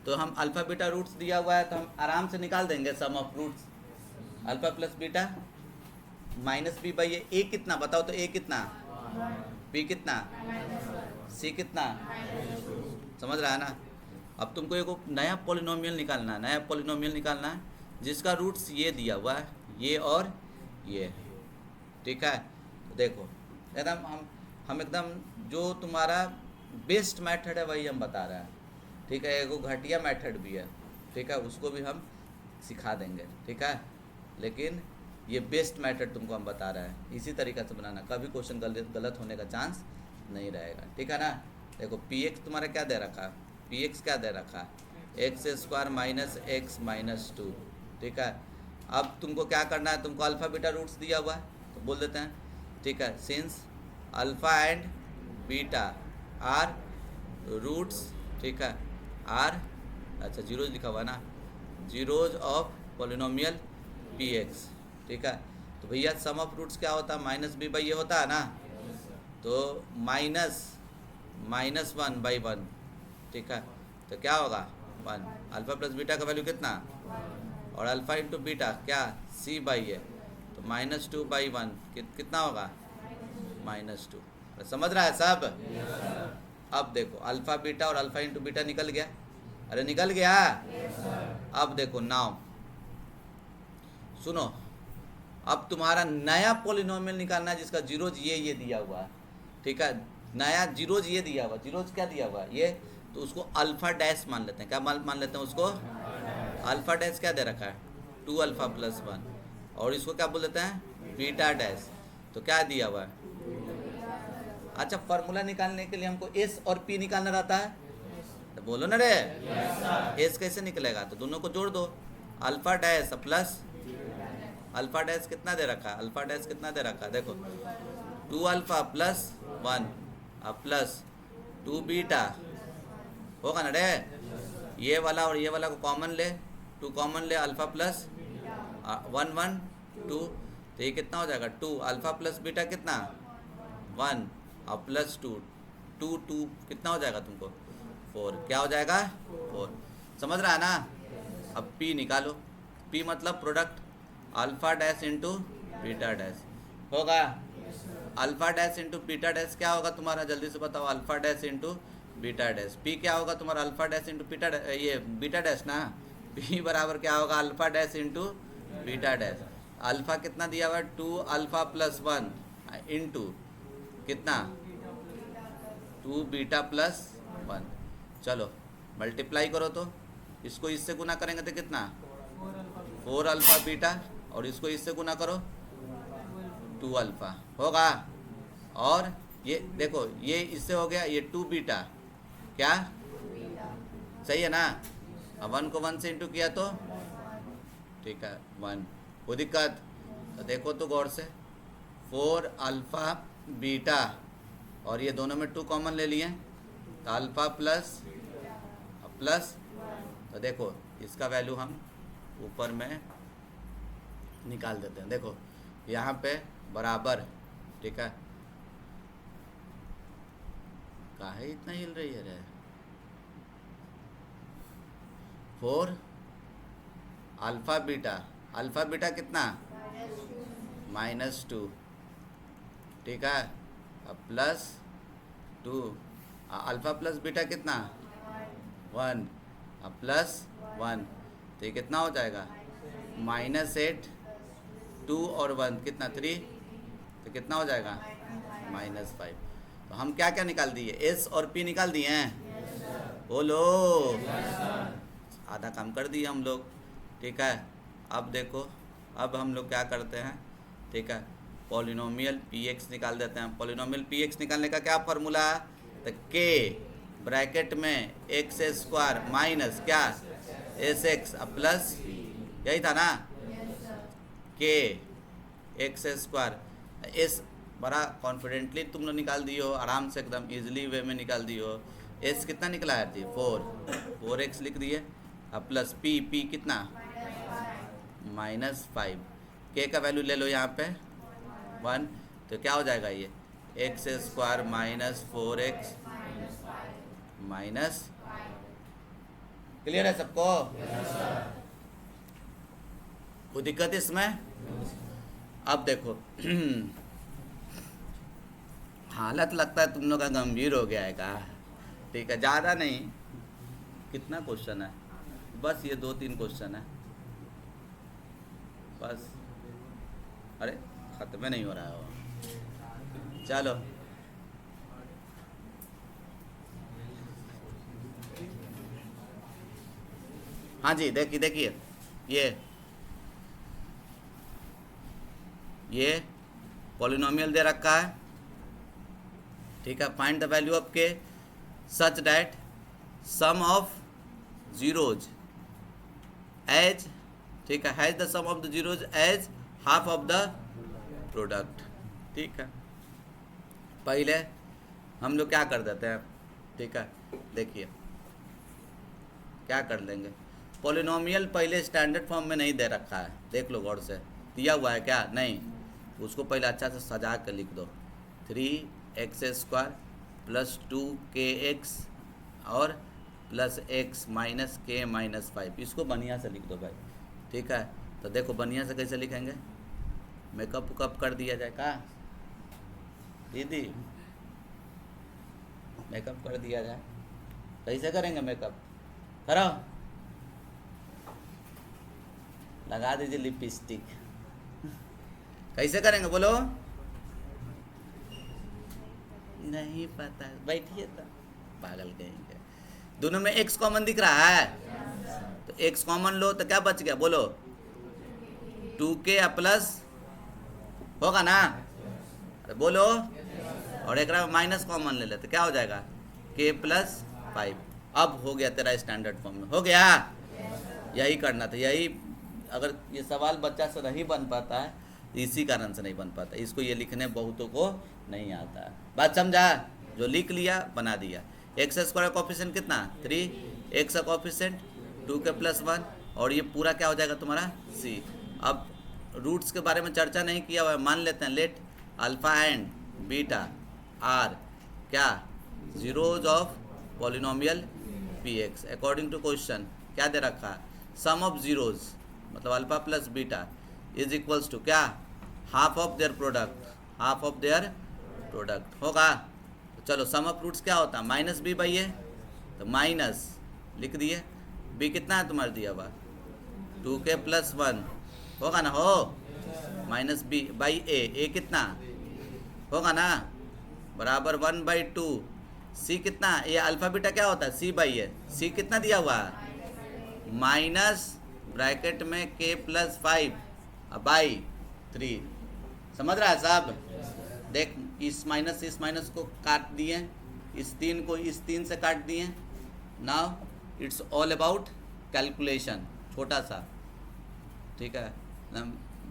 तो हम अल्फ़ा बीटा रूट्स दिया हुआ है तो हम आराम से निकाल देंगे sum of roots, alpha plus beta minus b by a कितना बताओ तो, ए कितना, बी कितना, सी कितना, समझ रहा है ना। अब तुमको एक नया पॉलिनोमियल निकालना है, नया पॉलिनोमियल निकालना है जिसका रूट्स ये दिया हुआ है, ये और ये, ठीक है। तो देखो एकदम हम एकदम जो तुम्हारा बेस्ट मेथड है वही हम बता रहे हैं, ठीक है, एगो घटिया मेथड भी है, ठीक है, उसको भी हम सिखा देंगे, ठीक है, लेकिन ये बेस्ट मेथड तुमको हम बता रहे हैं, इसी तरीक़े से बनाना, कभी क्वेश्चन गलत होने का चांस नहीं रहेगा, ठीक है ना। देखो px तुम्हारा क्या दे रखा है, px क्या दे रखा है x square minus x minus 2, ठीक है। अब तुमको क्या करना है, तुमको अल्फ़ा बीटा रूट्स दिया हुआ है तो बोल देते हैं, ठीक है, since alpha and beta are roots ठीक है, आर, अच्छा जीरोज लिखा हुआ ना, zeros of polynomial p x, ठीक है। तो भैया सम ऑफ रूट्स क्या होता है, माइनस बी बाई ये होता है ना, तो माइनस वन बाई वन, ठीक है। तो क्या होगा, वन, अल्फा प्लस बीटा का वैल्यू कितना, और अल्फा इंटू बीटा क्या, सी बाई है, तो माइनस टू बाई वन कितना होगा, माइनस टू। समझ रहा है सब? अब देखो अल्फा बीटा और अल्फा इंटू बीटा निकल गया, अरे निकल गया। अब देखो नाउ सुनो, अब तुम्हारा नया पॉलिनोमियल निकालना है जिसका जीरोज ये दिया हुआ है, ठीक है। नया जीरोज ये दिया हुआ, जीरोज क्या दिया हुआ ये, तो उसको अल्फा डैश मान लेते हैं, क्या मान लेते हैं उसको, अल्फा डैश क्या दे रखा है, टू अल्फा प्लस वन, और इसको क्या बोल देते हैं, बीटा डैश। तो क्या दिया हुआ है, अच्छा फार्मूला निकालने के लिए हमको एस और पी निकालना रहता है, तो बोलो ना रे, एस कैसे निकलेगा, तो दोनों को जोड़ दो, alpha dash plus alpha dash कितना दे रखा है, अल्फा डैश कितना दे रखा है, देखो two alpha plus one plus two beta, होगा ना रे, ये वाला और ये वाला को कॉमन ले, टू कॉमन ले, alpha plus one one two, तो ये कितना हो जाएगा, टू अल्फा प्लस बीटा कितना, वन और प्लस टू, टू टू कितना हो जाएगा तुमको, फोर, क्या हो जाएगा, फोर। समझ रहा है ना? अब पी निकालो, पी मतलब product alpha dash into beta dash होगा, alpha dash into beta dash क्या होगा तुम्हारा, जल्दी से बताओ, alpha dash into beta dash, p क्या होगा तुम्हारा, अल्फा डैश इंटू बीटा, ये बीटा डैश ना, पी बराबर क्या होगा, alpha dash into beta dash. Alpha कितना दिया हुआ है, two alpha plus one into कितना, टू बीटा प्लस वन, चलो मल्टीप्लाई करो, तो इसको इससे गुना करेंगे तो कितना, फोर अल्फा बीटा, और इसको इससे गुना करो, टू अल्फा होगा, और ये देखो ये इससे हो गया, ये टू बीटा क्या, सही है ना, अब वन को वन से इंटू किया तो ठीक है वन, कोई दिक्कत, तो देखो तो गौर से, फोर अल्फा बीटा, और ये दोनों में टू कॉमन ले लिए, तो अल्फा प्लस प्लस, तो देखो इसका वैल्यू हम ऊपर में निकाल देते हैं, देखो यहाँ पे बराबर, ठीक है, काहे इतना हिल रही है रे, फोर अल्फा बीटा कितना, माइनस टू, ठीक है, अब plus two, alpha plus beta कितना, वन, अब प्लस वन, तो ये कितना हो जाएगा, माइनस एट, टू और वन कितना, थ्री, तो कितना हो जाएगा, माइनस फाइव। तो हम क्या क्या निकाल दिए, एस और पी निकाल दिए हैं, बोलो, आधा काम कर दिए हम लोग, ठीक है। अब देखो, अब हम लोग क्या करते हैं, ठीक है, पॉलिनोमियल पी एक्स निकाल देते हैं। पॉलिनोमियल पी एक्स निकालने का क्या फार्मूला, तो के ब्रैकेट में एक्स स्क्वायर माइनस क्या, एस एक्स प्लस, यही था ना, के एक्स स्क्वायर, एस बड़ा कॉन्फिडेंटली तुम लोग निकाल दिए हो, आराम से एकदम इजीली वे में निकाल दिए हो। एस कितना निकला है जी, फोर एक्स लिख दिए, अब प्लस पी कितना, माइनस फाइव, के का वैल्यू ले लो यहाँ पे वन, तो क्या हो जाएगा ये, x square minus four x minus, clear है सबको, कोई दिक्कत इसमें? अब देखो हालत लगता है तुम लोग का गंभीर हो गया है का, ठीक है, ज़्यादा नहीं, कितना क्वेश्चन है, बस ये 2-3 क्वेश्चन है बस, अरे ख़त्म नहीं हो रहा है वो, चलो हाँ जी, देखिए ये पॉलिनोमियल दे रखा है, ठीक है, find the value of k such that sum of zeros as, ठीक है, has the sum of the zeros as half of the product, ठीक है। पहले हम लोग क्या कर देते हैं, ठीक है, देखिए क्या कर लेंगे, पॉलिनोमियल पहले स्टैंडर्ड फॉर्म में नहीं दे रखा है, देख लो गौर से, दिया हुआ है क्या, नहीं, उसको पहले अच्छा से सजा कर लिख दो, 3x² प्लस 2kx और plus x minus k minus 5, इसको बढ़िया से लिख दो भाई, ठीक है। तो देखो बढ़िया से कैसे लिखेंगे, मेकअप कब कर दिया जाए का दीदी, मेकअप कर दिया जाए, कैसे करेंगे मेकअप, करो, लगा दीजिए लिपस्टिक, कैसे करेंगे बोलो, नहीं पता, बैठिए तो पागल कहेंगे। दोनों में x कॉमन दिख रहा है, तो x कॉमन लो तो क्या बच गया बोलो, 2k प्लस होगा ना, अरे बोलो, और एक माइनस कॉमन ले लेते क्या हो जाएगा, k प्लस 5। अब हो गया तेरा स्टैंडर्ड फॉर्म में, हो गया, यही करना था, यही, अगर ये सवाल बच्चा से नहीं बन पाता है, इसी कारण से नहीं बन पाता, इसको ये लिखने बहुतों को नहीं आता है, बात समझा, जो लिख लिया बना दिया। x² का कोफिशिएंट कितना 3, x का कोफिशिएंट 2k प्लस 1, और ये पूरा क्या हो जाएगा तुम्हारा c। अब रूट्स के बारे में चर्चा नहीं किया हुआ है, मान लेते हैं, let alpha and beta are क्या zeros of polynomial px according to question, क्या दे रखा है, सम ऑफ जीरोज मतलब alpha plus beta is equals to क्या, half of their product, half of their product होगा। तो चलो सम ऑफ रूट्स क्या होता है, माइनस बी बाई ए, तो माइनस लिख दिए, बी कितना है तुम्हारा दिया हुआ 2k प्लस 1 होगा ना, हो माइनस बी बाई ए कितना होगा ना, बराबर 1/2, सी कितना, ये अल्फा बीटा क्या होता है सी बाई ए, सी कितना दिया हुआ है माइनस ब्रैकेट में k प्लस 5 बाई 3, समझ रहा है साहब, देख इस माइनस को काट दिए, इस 3 को इस 3 से काट दिए, now it's all about calculation, छोटा सा, ठीक है,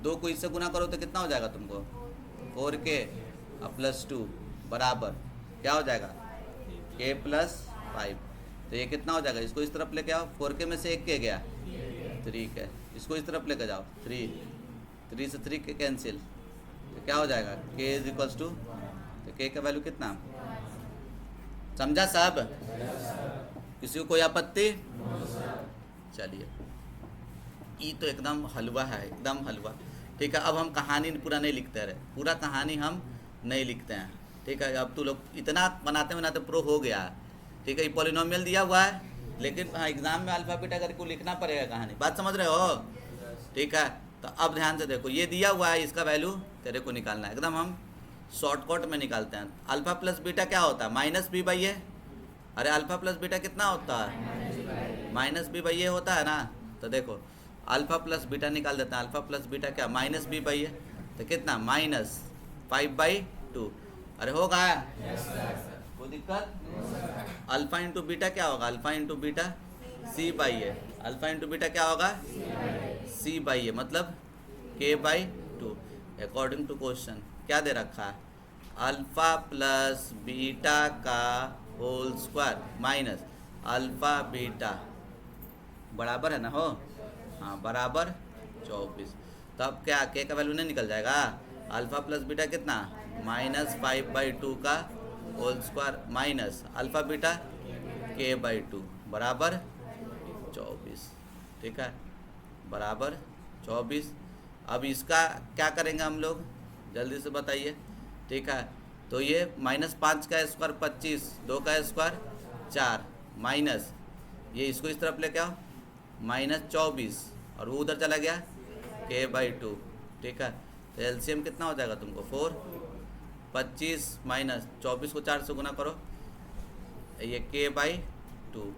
2 को इससे गुना करो तो कितना हो जाएगा तुमको 4k प्लस 2 बराबर क्या हो जाएगा k प्लस 5, तो ये कितना हो जाएगा, इसको इस तरफ लेके आओ, 4k में से 1k गया 3k, इसको इस तरफ लेके जाओ 3 से 3k कैंसिल, तो क्या हो जाएगा k इज इक्वल्स टू, तो k का वैल्यू कितना, समझा साहब, किसी को कोई आपत्ति, चलिए ये तो एकदम हलवा है, एकदम हलवा, ठीक है। अब हम कहानी पूरा नहीं लिखते रहे, पूरा कहानी हम नहीं लिखते हैं, ठीक है। अब तू लोग इतना बनाते बनाते प्रो हो गया, ठीक है। ये पॉलिनोमियल दिया हुआ है, लेकिन हाँ एग्जाम में अल्फा बीटा करके लिखना पड़ेगा कहानी, बात समझ रहे हो, ठीक है। तो अब ध्यान से देखो, ये दिया हुआ है, इसका वैल्यू तेरे को निकालना है, एकदम हम शॉर्टकट में निकालते हैं। अल्फा प्लस बीटा क्या होता है माइनस बी बाई ए, अरे अल्फा प्लस बीटा कितना होता है माइनस बी बाई ए होता है ना, तो देखो अल्फा प्लस बीटा निकाल देते हैं, अल्फा प्लस बीटा क्या माइनस बी बाई ए, तो कितना -5/2, अरे होगा कोई दिक्कत, अल्फा इंटू बीटा क्या होगा, alpha into beta C by A, alpha into beta क्या होगा सी बाई ए, मतलब k/2 अकॉर्डिंग टू क्वेश्चन क्या दे रखा है, अल्फा प्लस बीटा का whole square minus alpha beta बराबर है ना, हो हाँ बराबर 24, तो अब क्या k का वैल्यू नहीं निकल जाएगा, अल्फा प्लस बीटा कितना -5/2 का whole square minus alpha beta k/2 बराबर 24, ठीक है, बराबर 24। अब इसका क्या करेंगे हम लोग, जल्दी से बताइए, ठीक है। तो ये -5 का स्क्वायर 25, 2 का स्क्वायर 4, माइनस ये इसको इस तरफ लेके आओ -24, और वो उधर चला गया k/2, ठीक है। तो एलसीएम कितना हो जाएगा तुमको 4, 25 माइनस 24 को 4 से गुना करो, ये k/2,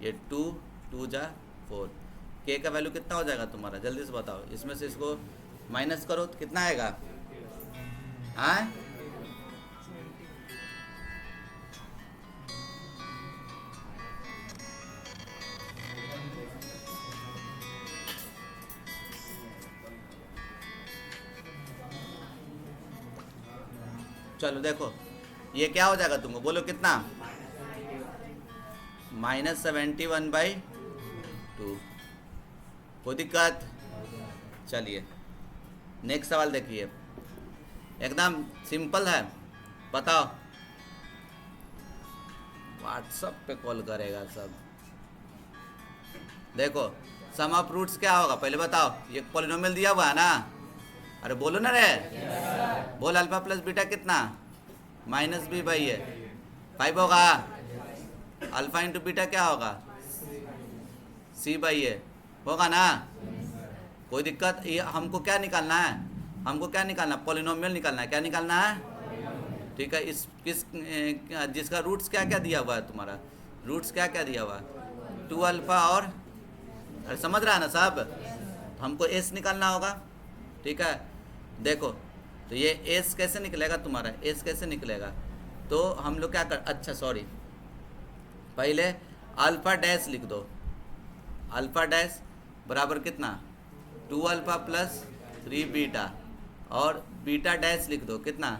ये 2 जा 4, k का वैल्यू कितना हो जाएगा तुम्हारा, जल्दी से बताओ, इसमें से इसको माइनस करो तो कितना आएगा, हाँ चलो देखो ये क्या हो जाएगा तुमको, बोलो कितना -71/2 2। कोई दिक्कत? चलिए नेक्स्ट सवाल देखिए, एकदम सिंपल है, बताओ। व्हाट्सएप पे कॉल करेगा सब। देखो सम ऑफ रूट्स क्या होगा पहले बताओ, ये पॉलिनोमियल दिया हुआ है ना, अरे बोलो ना रे। बोल अल्फा प्लस बीटा कितना, -b/a 5 होगा। अल्फा इंटू बीटा क्या होगा, c/a होगा ना। कोई दिक्कत? ये हमको क्या निकालना है, हमको क्या निकालना, पॉलिनोमियल निकालना है। क्या निकालना है? ठीक है। इस किस जिसका रूट्स क्या क्या दिया हुआ है, तुम्हारा रूट्स क्या क्या दिया हुआ है, 2 अल्फा और, अरे समझ रहा है ना सब, हमको एस निकालना होगा। ठीक है। देखो तो ये एस कैसे निकलेगा तुम्हारा, एस कैसे निकलेगा, तो हम लोग क्या कर, अच्छा सॉरी, पहले अल्फा डैश लिख दो। अल्फा डैश बराबर कितना, 2 अल्फा प्लस 3 बीटा, और बीटा डैश लिख दो कितना,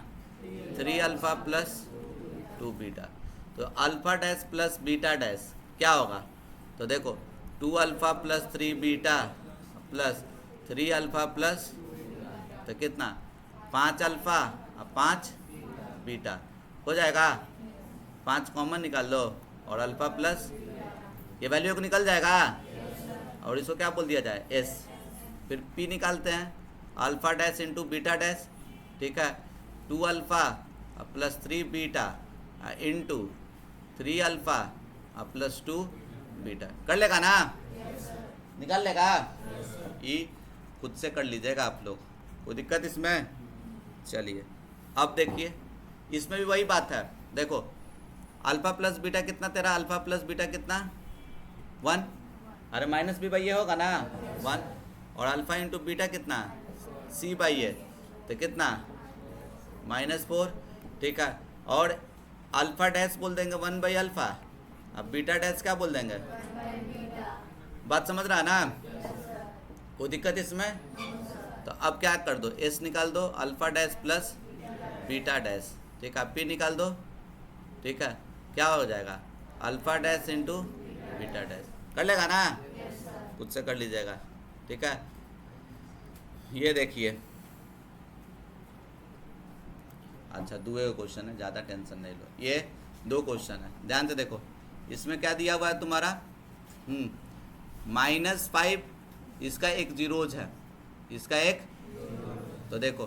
3 अल्फा प्लस 2 बीटा। तो alpha dash plus beta dash क्या होगा, तो देखो 2 alpha plus 3 beta plus 3 alpha plus, तो कितना, 5 अल्फा और 5 बीटा हो जाएगा। 5 कॉमन निकाल लो और अल्फा प्लस ये वैल्यू को निकल जाएगा, और इसको क्या बोल दिया जाए, एस। फिर पी निकालते हैं, alpha dash into beta dash. ठीक है। 2 alpha plus 3 beta into 3 alpha plus 2 beta. कर लेगा ना, निकाल लेगा। ई खुद से कर लीजिएगा आप लोग, कोई दिक्कत इसमें? चलिए अब देखिए, इसमें भी वही बात है। देखो अल्फा प्लस बीटा कितना तेरा, अल्फा प्लस बीटा कितना, 1, अरे -b/a होगा ना 1, और अल्फा इंटू बीटा कितना, c/a, तो कितना, -4। ठीक है। और अल्फा डैश बोल देंगे 1/अल्फा, अब बीटा डैश क्या बोल देंगे, बात समझ रहा है ना, कोई दिक्कत इसमें? तो अब क्या कर दो, एस निकाल दो, alpha dash plus beta dash. ठीक है। पी निकाल दो। ठीक है। क्या हो जाएगा, alpha dash into beta dash. कर लेगा ना, खुद से कर लीजिएगा। ठीक है। ये देखिए, अच्छा दूसरे का क्वेश्चन है, ज़्यादा टेंशन नहीं लो, ये 2 क्वेश्चन है, ध्यान से देखो। इसमें क्या दिया हुआ है तुम्हारा, -5, इसका एक जीरोज है, इसका एक, तो देखो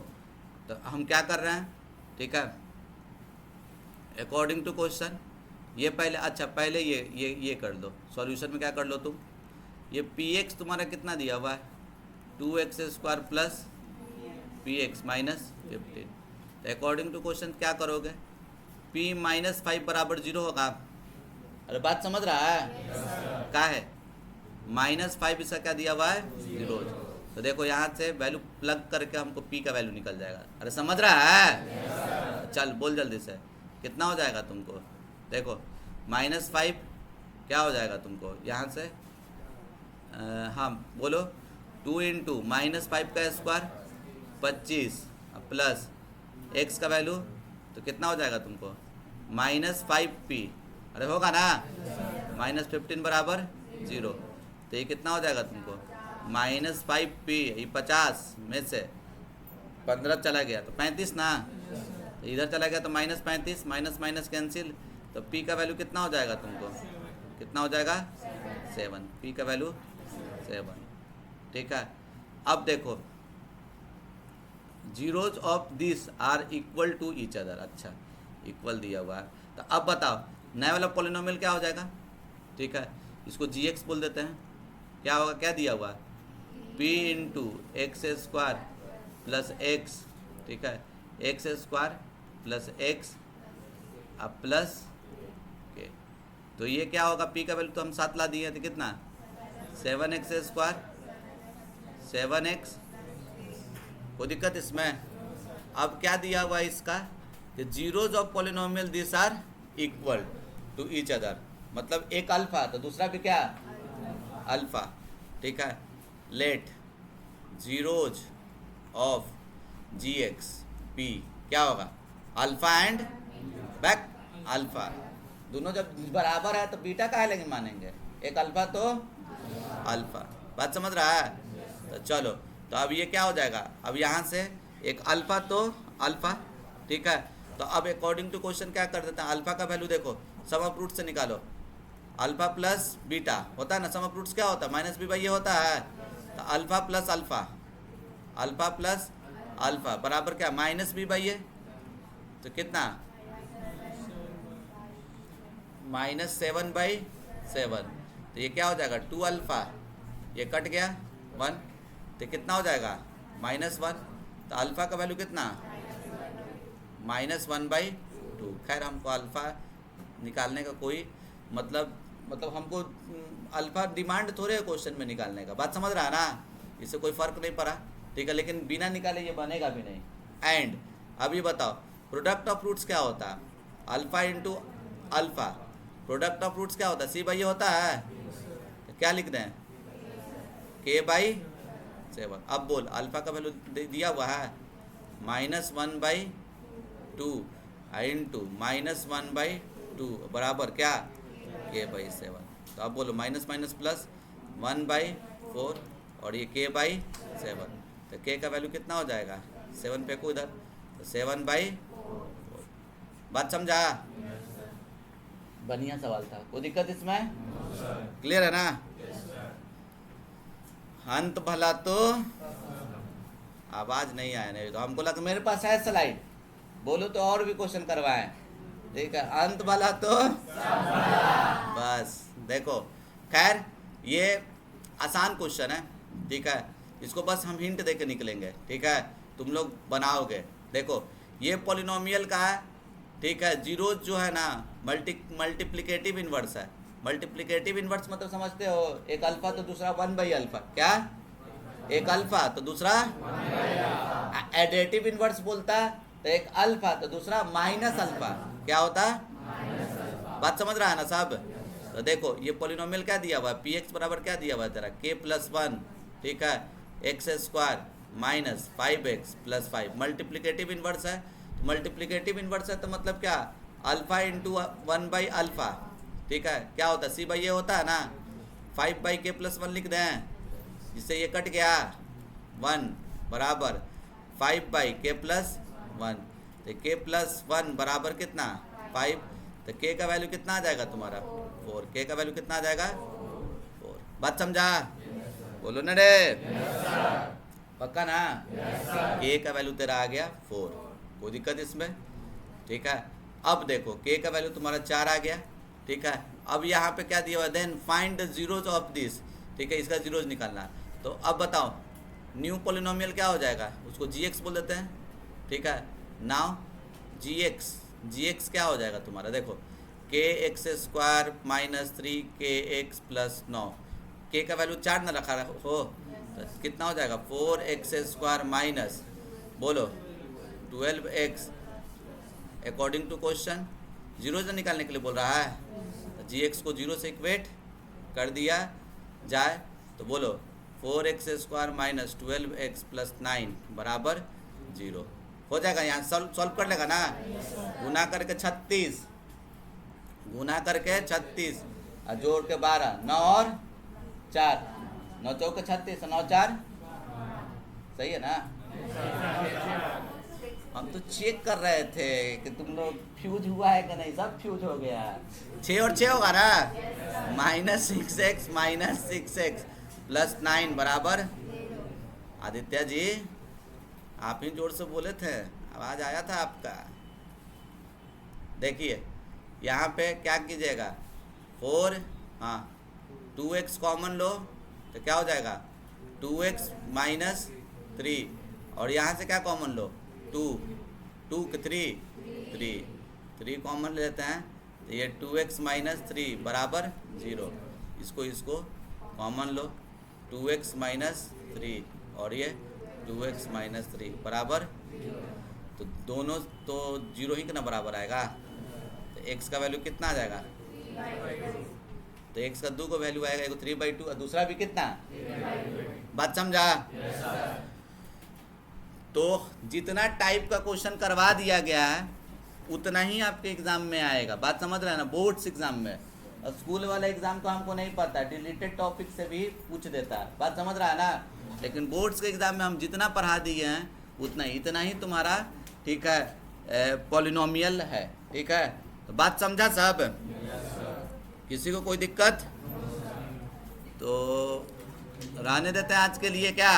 तो हम क्या कर रहे हैं। ठीक है। अकॉर्डिंग टू क्वेश्चन ये पहले, अच्छा पहले ये कर दो, सॉल्यूशन में क्या कर लो तुम, ये px तुम्हारा कितना दिया हुआ है, 2x² प्लस px -15। तो अकॉर्डिंग टू क्वेश्चन क्या करोगे, p -5 बराबर 0 होगा। अरे बात समझ रहा है, क्या है, -5 इसका क्या दिया हुआ है, 0। तो देखो यहाँ से वैल्यू प्लग करके हमको p का वैल्यू निकल जाएगा। अरे समझ रहा है, चल बोल जल्दी से, कितना हो जाएगा तुमको, देखो -5 क्या हो जाएगा तुमको यहाँ से, हाँ बोलो, 2 इंटू -5 का स्क्वायर 25 प्लस x का वैल्यू, तो कितना हो जाएगा तुमको, -5p, अरे होगा ना, -15 बराबर 0। तो ये कितना हो जाएगा तुमको, -5p, ये 50 में से 15 चला गया तो 35 ना, तो इधर चला गया तो -35, माइनस कैंसिल, तो p का वैल्यू कितना हो जाएगा तुमको, कितना हो जाएगा, 7, p का वैल्यू 7। ठीक है। अब देखो zeros of this are equal to each other, अच्छा इक्वल दिया हुआ है, तो अब बताओ नया वाला पॉलिनोमियल क्या हो जाएगा। ठीक है। इसको gx बोल देते हैं, क्या होगा, क्या दिया हुआ है, p into x² plus x। ठीक है। x² प्लस x अब प्लस के, तो ये क्या होगा, p का वैल्यू तो हम 7 ला दिए थे, कितना, 7x², 7x, कोई दिक्कत इसमें? अब क्या दिया हुआ है इसका, कि zeros of polynomial this are equal to each other, मतलब एक अल्फा तो दूसरा भी क्या, अल्फा। ठीक है। Let zeros of gx p क्या होगा, अल्फा एंड बैक अल्फा, दोनों जब बराबर है तो बीटा काहे लेंगे मानेंगे, एक अल्फा तो अल्फा। बात समझ रहा है? तो चलो, तो अब ये क्या हो जाएगा, अब यहाँ से एक अल्फा तो अल्फा, ठीक है। तो अब अकॉर्डिंग टू क्वेश्चन क्या कर देते हैं, अल्फा का वैल्यू देखो सम ऑफ रूट से निकालो, अल्फा प्लस बीटा होता है ना, सम ऑफ रूट्स क्या होता है माइनस बी बाई ये होता है। तो alpha plus alpha, alpha plus alpha बराबर क्या माइनस बी बाई ये, तो कितना -7/7। तो ये क्या हो जाएगा 2 अल्फा, ये कट गया 1, तो कितना हो जाएगा -1। तो अल्फा का वैल्यू कितना -1/2। खैर हमको अल्फा निकालने का कोई मतलब हमको अल्फा डिमांड थोड़े है क्वेश्चन में निकालने का, बात समझ रहा है ना, इससे कोई फ़र्क नहीं पड़ा, ठीक है। लेकिन बिना निकाले ये बनेगा भी नहीं। एंड अब ये बताओ प्रोडक्ट ऑफ रूट्स क्या होता है, alpha into alpha, product of roots क्या होता है सी बाई ये होता है, तो क्या लिख दें k/7। अब बोल अल्फा का वैल्यू दिया हुआ है -1/2 इंटू -1/2 बराबर क्या k/7। तो अब बोलो माइनस माइनस प्लस 1/4 और ये k/7, तो k का वैल्यू कितना हो जाएगा 7 पे को इधर, तो 7/4। बात समझा? बढ़िया सवाल था, कोई दिक्कत इसमें? क्लियर है ना? अंत भला तो आवाज नहीं आया, नहीं तो हमको लगा मेरे पास है स्लाइड, बोलो तो और भी क्वेश्चन करवाएं, ठीक है। अंत भला तो बस देखो, खैर ये आसान क्वेश्चन है, ठीक है, इसको बस हम हिंट दे के निकलेंगे, ठीक है। तुम लोग बनाओगे, देखो ये पॉलिनोमियल का है, ठीक है। जीरोज जो है ना मल्टीप्लिकेटिव इन्वर्स है। मल्टीप्लिकेटिव इन्वर्स मतलब समझते हो, एक अल्फा तो दूसरा 1/अल्फा, क्या एक अल्फा तो दूसरा एडेटिव इन्वर्स बोलता है, तो एक अल्फा तो दूसरा माइनस अल्फा, क्या होता है बात समझ रहा है ना साहब? तो देखो ये पॉलिनोमियल क्या दिया हुआ है, पी एक्स बराबर क्या दिया हुआ है तेरा k+1, ठीक है, x² minus 5x + 5। Multiplicative inverse है, मल्टीप्लिकेटिव इन्वर्स है तो मतलब क्या अल्फा इंटू 1/अल्फा, ठीक है। क्या होता है सी बाई ये होता है ना, 5/k+1 लिख दें, जिससे ये कट गया 1 बराबर 5/k+1, तो k+1 बराबर कितना 5, तो k का वैल्यू कितना आ जाएगा तुम्हारा 4, k का वैल्यू कितना आ जाएगा 4। बात समझा? बोलो ना रे, पक्का ना? k का वैल्यू तेरा आ गया 4, कोई दिक्कत इसमें? ठीक है। अब देखो k का वैल्यू तुम्हारा 4 आ गया, ठीक है। अब यहाँ पे क्या दिया हुआ, then find the zeros of this, ठीक है, इसका जीरोज निकालना। तो अब बताओ न्यू पॉलिनोमियल क्या हो जाएगा, उसको gx बोल देते हैं, ठीक है। नाउ gx क्या हो जाएगा तुम्हारा, देखो kx² - 3kx + 9, k का वैल्यू 4 ना रखा हो, तो कितना हो जाएगा 4x² माइनस बोलो 12x। According to question zero निकालने के लिए बोल रहा है, तो gx को 0 से इक्वेट कर दिया जाए, तो बोलो 4x² - 12x + 9 बराबर 0 हो जाएगा। यहाँ सॉल्व कर लेगा ना, गुना करके 36, गुना करके 36 और जोड़ के 12, 9 और 4, 9 चौके 36, 9 4, सही है ना? हम तो चेक कर रहे थे कि तुम लोग फ्यूज हुआ है कि नहीं, सब फ्यूज हो गया। 6 और 6 होगा ना, -6x - 6x + 9 बराबर, आदित्य जी आप ही जोर से बोले थे, आवाज़ आया था आपका। देखिए यहाँ पे क्या कीजिएगा 4, हाँ 2x कॉमन लो तो क्या हो जाएगा 2x - 3, और यहाँ से क्या कॉमन लो 2 के 3 कॉमन लेते हैं, तो ये 2x - 3 बराबर 0। इसको कॉमन लो 2x - 3 और ये 2x - 3 बराबर, तो दोनों तो 0 ही के ना बराबर आएगा, तो x का वैल्यू कितना आ जाएगा, तो x का 2 का वैल्यू आएगा, एक 3/2 और दूसरा भी कितना, बात समझा? तो जितना टाइप का क्वेश्चन करवा दिया गया है उतना ही आपके एग्जाम में आएगा, बात समझ रहे हैं ना, बोर्ड्स एग्जाम में। और स्कूल वाले एग्जाम को हमको नहीं पता है, डिलीटेड टॉपिक से भी पूछ देता है, बात समझ रहा है ना। लेकिन बोर्ड्स के एग्जाम में हम जितना पढ़ा दिए हैं उतना इतना ही तुम्हारा, ठीक है, पॉलिनोमियल है, ठीक है। तो बात समझा सब? किसी को कोई दिक्कत? तो रहने देते हैं आज के लिए क्या।